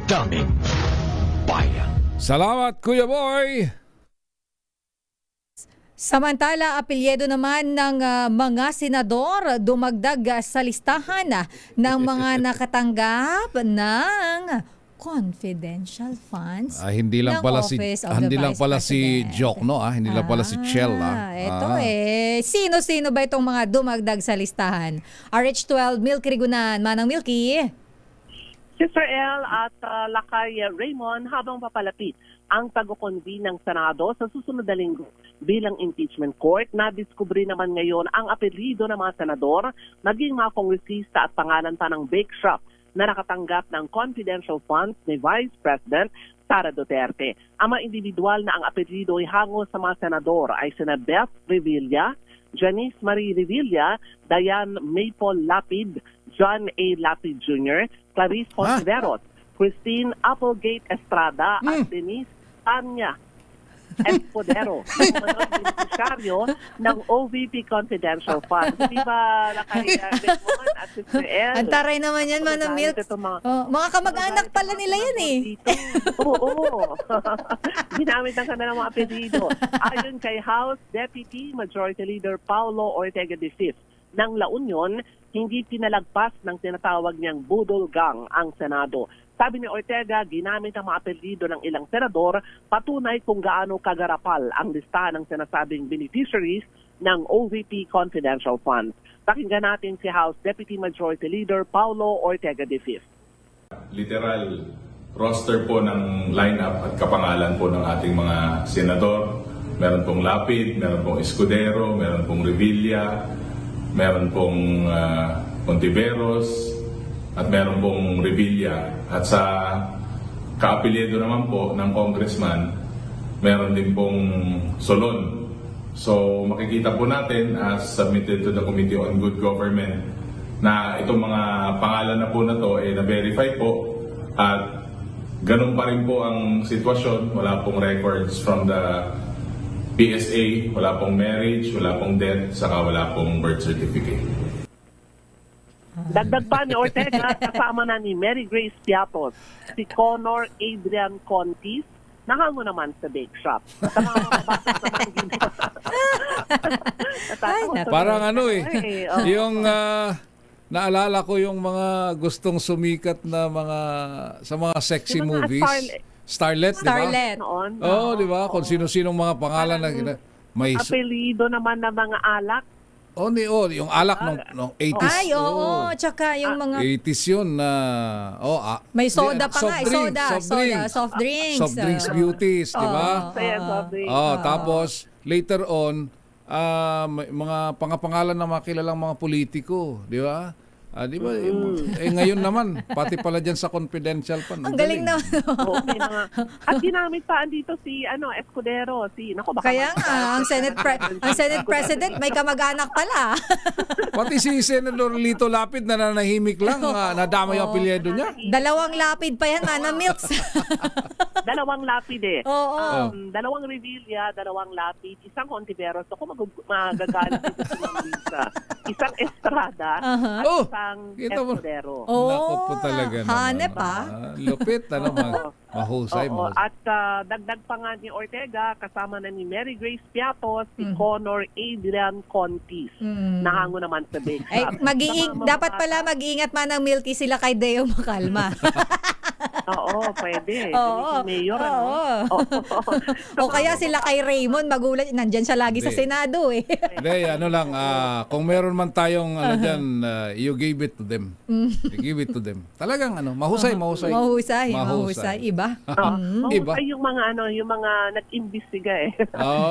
Daming Bayan. Salamat, Kuya Boy! Samantala, apelyido naman ng mga senador dumagdag sa listahan ng mga nakatanggap ng confidential funds. Hindi lang pala si Joke, no? Hindi lang pala si Chell. Ito sino-sino ba itong mga dumagdag sa listahan? RH12, Milky Rigunan. Manang Milky. Sister El at Lakay Raymond, habang papalapit ang pag-convene ng Senado sa susunod na linggo bilang impeachment court, nadiskubre naman ngayon ang apelyido ng mga senador, naging mga kongresista at pangalan pa ng bake shop na nakatanggap ng confidential funds ni Vice President Sara Duterte. Ang mga individual na ang apelyido ay hango sa mga senador ay sina Beth Revilla, Janice Marie Revilla, Diane Maple Lapid, John A. Lapid Jr., Clarice Fontiveros, Christine Applegate Estrada at Denise Tanya Espodero, mga beneficiaryo ng OVP Confidential Fund. Di ba, Lakay Raymond at Sister El? Antaray naman yan, Manang Milk. Mga kamag-anak pala nila yan eh. Oo. Ginamit ng kanilang mga apelido. Ayon kay House Deputy Majority Leader Paulo Ortega de Cis ng La Union, hindi pinalagpas ng tinatawag niyang budol gang ang Senado. Sabi ni Ortega, ginamit ang mga apelyido ng ilang senador, patunay kung gaano kagarapal ang listahan ng sinasabing beneficiaries ng OVP Confidential Fund. Pakinggan natin si House Deputy Majority Leader Paulo Ortega de Cis. Literal roster po ng lineup at kapangalan po ng ating mga senador. Meron pong Lapid, meron pong Escudero, meron pong Revilla, meron pong Fontiveros, at meron pong Revilla. At sa kaapelyido naman po ng congressman, meron din pong Solon. So makikita po natin as submitted to the Committee on Good Government na itong mga pangalan na po na to na-verify po at ganun pa rin po ang sitwasyon. Wala pong records from the PSA, wala pong marriage, wala pong death, saka wala pong birth certificate. Dagdag pa ni Ortega, kasama na ni Mary Grace Piatos, si Connor Adrian Contis, nahango naman sa bake shop. Parang yung naalala ko yung mga gustong sumikat na mga sa mga sexy movies. Starlet, di ba? Di ba? Kung sino-sinong mga pangalan na may apelyido naman ng mga alak. Yung alak nung 80s. Ay, oo. Tsaka yung mga 80s yun na may soda pa nga, soft drinks. Soft drinks beauties, di ba? Tapos later on, mga pangalan na makilalang mga politiko, di ba? Di ba? Ngayon naman, pati pala dyan sa confidential fund. Ang galing naman. At ginamit pa dito si Escudero. Kaya nga, ang Senate President may kamag-anak pala. Pati si Senator Lito Lapid na nanahimik lang, nadama yung apelyido niya. 2 Lapid pa yan, Manang Milks. 2 Lapid eh. Oo. 2 Revilla, 2 Lapid, isang Hontiveros. Ako magagalit dito sa mga Lisa. Isang Estrada, at isang Escudero. Naku po talaga naman. Hanep lupit, mahusay. At dagdag pa nga ni Ortega, kasama na ni Mary Grace Piatos, si Connor Adrian Contis. Nahango naman sa bake shop. Dapat pala mag-iingat Manang Milky sila kay Deo Makalma. Oo, pwede. Oo. Mayor, O kaya sila kay Raymond, magulat, nandyan siya lagi sa Senado eh. Hindi, ano lang, kung meron man tayong dyan, you give it to them. You give it to them. Talagang mahusay. Mahusay. Iba. Mahusay yung mga nag-imbestiga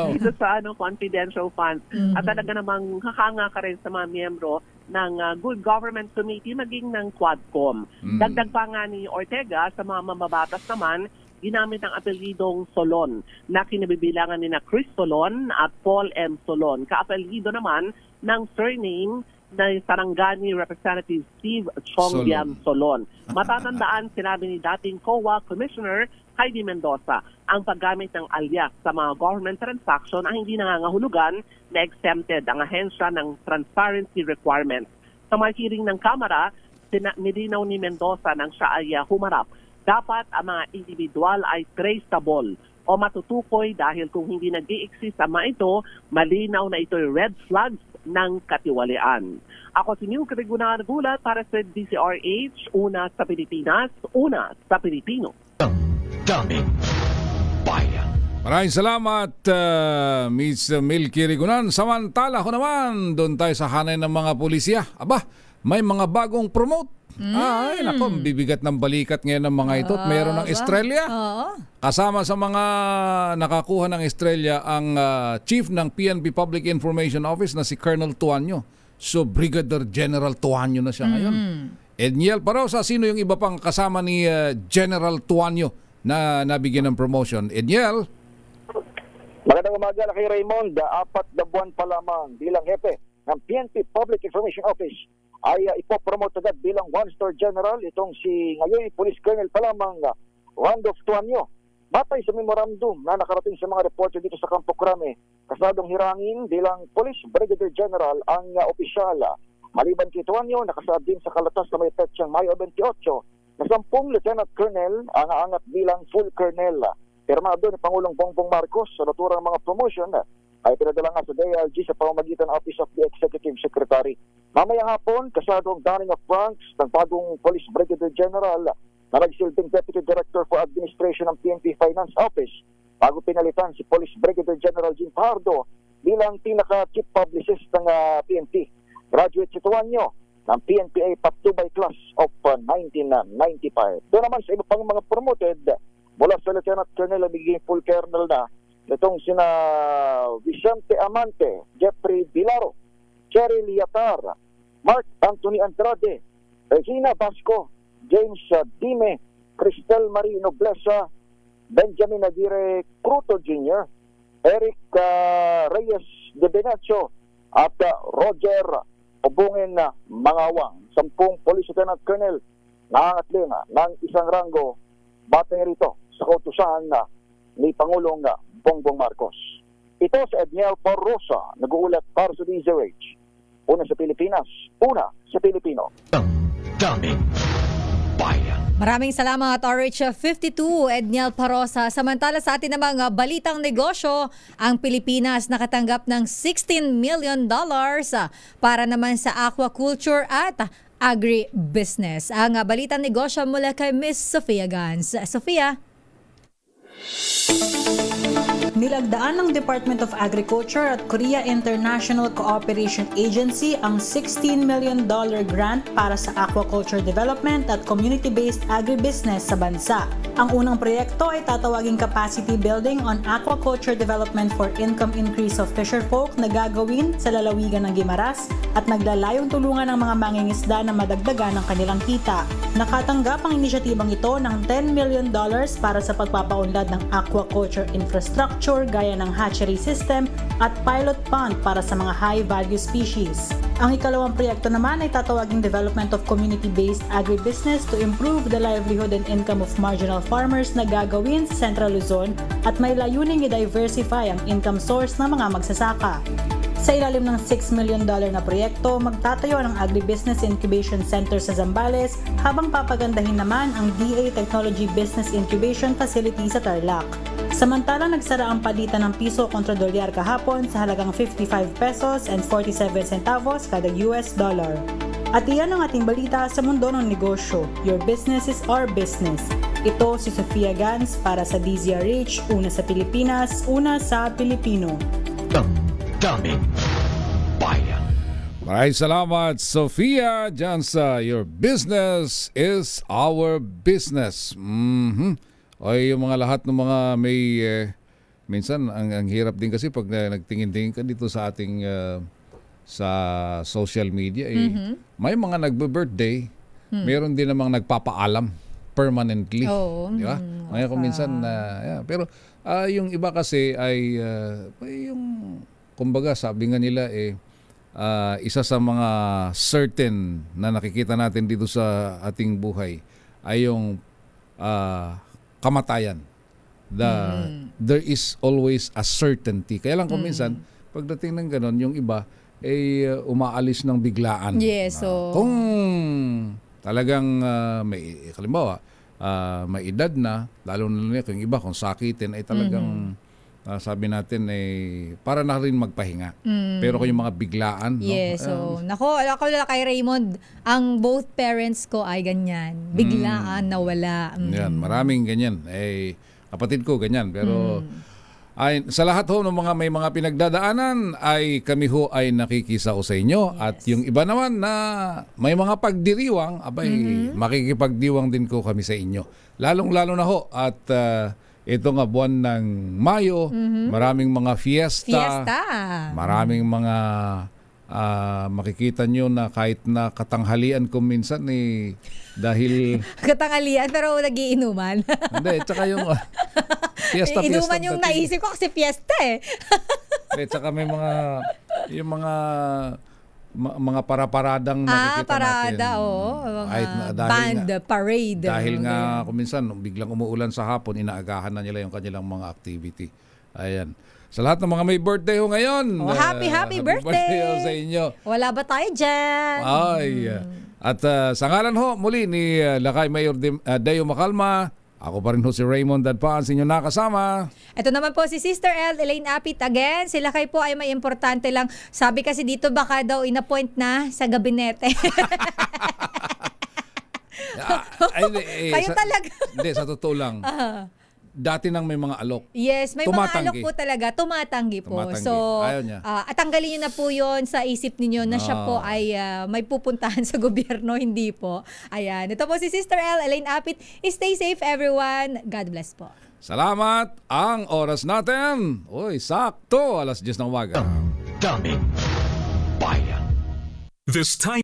dito sa confidential funds. At talaga namang kakanga ka rin sa mga miyembro ng Good Government Committee maging ng Quadcom. Dagdag pa nga ni Ortega sa mga mamabatas naman, ginamit ang apelidong Solon na kinabibilangan ni na Chris Solon at Paul M. Solon. Kaapelido naman ng surname na Sarangani Representative Steve Chongbian Solon. Matatandaan, sinabi ni dating COA Commissioner Heidi Mendoza, ang paggamit ng alias sa mga government transaction ang hindi nangangahulugan na exempted ang ahensya ng transparency requirements. Sa mga hearing ng Kamara, nilinaw ni Mendoza nang siya ay humarap. Dapat ang mga individual ay traceable o matutukoy dahil kung hindi nag-i-exist ang mga ito, malinaw na ito'y red flags ng katiwalian. Ako si Neil Crigunar Gulat para sa DCRH, una sa Pilipinas, una sa Pilipino. Daming Bayan. Maraming salamat, Ms. Milky Rigunan. Samantala ko naman, doon tayo sa hanay ng mga pulisya. Aba, may mga bagong promote. Ay, nako, bibigat ng balikat ngayon ng mga ito. At mayroon ng estrella. Kasama sa mga nakakuha ng estrella ang Chief ng PNP Public Information Office na si Colonel Tuanyo. So, Brigadier General Tuanyo na siya ngayon. Edniel Parosa, sino yung iba pang kasama ni General Tuanyo na nabigyan ng promotion? Edniel? Magandang umaga na kay Raymond. 4 na buwan pa lamang bilang hepe ng PNP Public Information Office ay ipopromote agad bilang 1-star general itong si ngayon Police Colonel pa lamang Randolph Tuanyo. Batay sa memorandum na nakarating sa mga reporter dito sa Campo Crame, kasadong hirangin bilang Police Brigadier General ang opisyal. Maliban kay Tuanyo, nakasaad din sa kalatas na may petsang Mayo 28 na 10 Lieutenant Colonel ang aangat bilang full Colonel. Pirmado ni Pangulong Bongbong Marcos sa naturang mga promotion ay pinadala nga sa DILG sa pamamagitan ng Office of the Executive Secretary. Mamayang hapon, kasado ang donning of ranks ng bagong Police Brigadier General na nagsilbing Deputy Director for Administration ng PNP Finance Office bago pinalitan si Police Brigadier General Jean Pardo bilang pinaka-chief publicist ng PNP. Graduate si Tuanyo ng PNPA Top 2 by Class of 1995. Doon naman sa iba pang mga promoted, mula sa Lieutenant Colonel nagiging full colonel na itong sina Vicente Amante, Jeffrey Bilaro, Cherry Liatar, Mark Anthony Andrade, Regina Basco, James Dime, Cristel Marie Noblesa, Benjamin Aguirre Cruto Jr., Eric Reyes de Benacho at Roger Obungen Mangawang. 10 Police Lieutenant Colonel nangangatling ng isang ranggo batay rito sa kautusan ni Pangulong Bongbong Marcos. Ito si Edniel Parosa, nag-uulat para sa DZRH. Una sa Pilipinas, una sa Pilipino. Daming Bayan. Maraming salamat, RH52, Edniel Parosa. Samantala sa atin namang balitang negosyo, ang Pilipinas nakatanggap ng $16 million para naman sa aquaculture at agribusiness. Ang balitang negosyo mula kay Miss Sofia Gans. Sofia? Nilagdaan ng Department of Agriculture at Korea International Cooperation Agency ang $16 million grant para sa aquaculture development at community-based agribusiness sa bansa. Ang unang proyekto ay tatawaging Capacity Building on Aquaculture Development for Income Increase of Fisherfolk na gagawin sa lalawigan ng Guimaras at naglalayong tulungan ng mga mangingisda na madagdagan ng kanilang kita. Nakatanggap ang inisyatibang ito ng $10 million para sa pagpapaunlad ng aquaculture infrastructure gaya ng hatchery system at pilot pond para sa mga high-value species. Ang ikalawang proyekto naman ay tatawaging Development of Community-Based Agribusiness to improve the livelihood and income of marginal farmers na gagawin sa Central Luzon at may layuning i-diversify ang income source ng mga magsasaka. Sa ilalim ng $6 million na proyekto, magtatayo ng Agribusiness Incubation Center sa Zambales habang papagandahin naman ang DA Technology Business Incubation Facility sa Tarlac. Samantalang nagsara ang palitan ng piso kontra dolyar kahapon sa halagang 55 pesos and 47 centavos kada US dollar. At iyan ang ating balita sa mundo ng negosyo. Your business is our business. Ito si Sofia Gans para sa DZRH, una sa Pilipinas, una sa Pilipino. Damdamin Bayan. Maraming salamat, Sofia Jansa. Your business is our business. O yung mga lahat ng mga may... minsan, ang hirap din kasi pag nagtingin-tingin ka dito sa ating... sa social media, may mga nagbe-birthday, meron din namang nagpapaalam permanently. Di ba? Ngayon kung minsan... pero yung iba kasi ay... yung... kumbaga, sabi nga nila isa sa mga certain na nakikita natin dito sa ating buhay ay yung kamatayan. There is always a certainty. Kaya lang kung minsan, pagdating ng ganon, yung iba ay umaalis ng biglaan. Yes, so... kung talagang may, halimbawa, may edad na, lalo na kung iba, kung sakitin, ay talagang... sabi natin para na rin magpahinga. Pero kung yung mga biglaan, yes, so nako kay Raymond, ang both parents ko ay ganyan. Biglaan nawala. Yan, maraming ganyan. Kapatid ko ganyan, pero sa lahat ho ng mga may mga pinagdadaanan ay kami ho ay nakikisao sa inyo. At yung iba naman na may mga pagdiriwang, makikipagdiwang din ko kami sa inyo. Lalong-lalo na ho at ito nga buwan ng Mayo, maraming mga fiesta. Maraming mga makikita nyo na kahit na katanghalian kung minsan dahil... katanghalian pero nagiinuman. Hindi, tsaka yung fiesta. Inuman yung naisip ko kasi fiesta tsaka may yung mga para-paradang nakikita parada, natin. Band, parade. Dahil nga kung minsan biglang umuulan sa hapon, inaagahan na nila yung kanilang mga activity. Ayan. Sa lahat ng mga may birthday ho ngayon. Happy birthday sa inyo. Wala ba tayo dyan? At sa ngalan ho muli ni Lakay Mayor Deo Macalma, ako pa rin ho si Raymond Dadpaan, sa inyo nakasama. Ito naman po si Sister Elaine Apit again. Sila kayo po ay may importante lang. Sabi kasi dito baka daw in-appoint na sa gabinete. Kayo talaga. Hindi, sa totoo lang. Dati nang may mga alok. Yes, may mga alok po talaga. Tumatanggi po. So, at tanggalin nyo na po yon sa isip ninyo na siya po ay may pupuntahan sa gobyerno. Hindi po. Ayan. Ito po si Sister Elaine Apit. Stay safe everyone. God bless po. Salamat. Ang oras natin. Sakto. 10:00 ng umaga. Damdamin Bayan. This time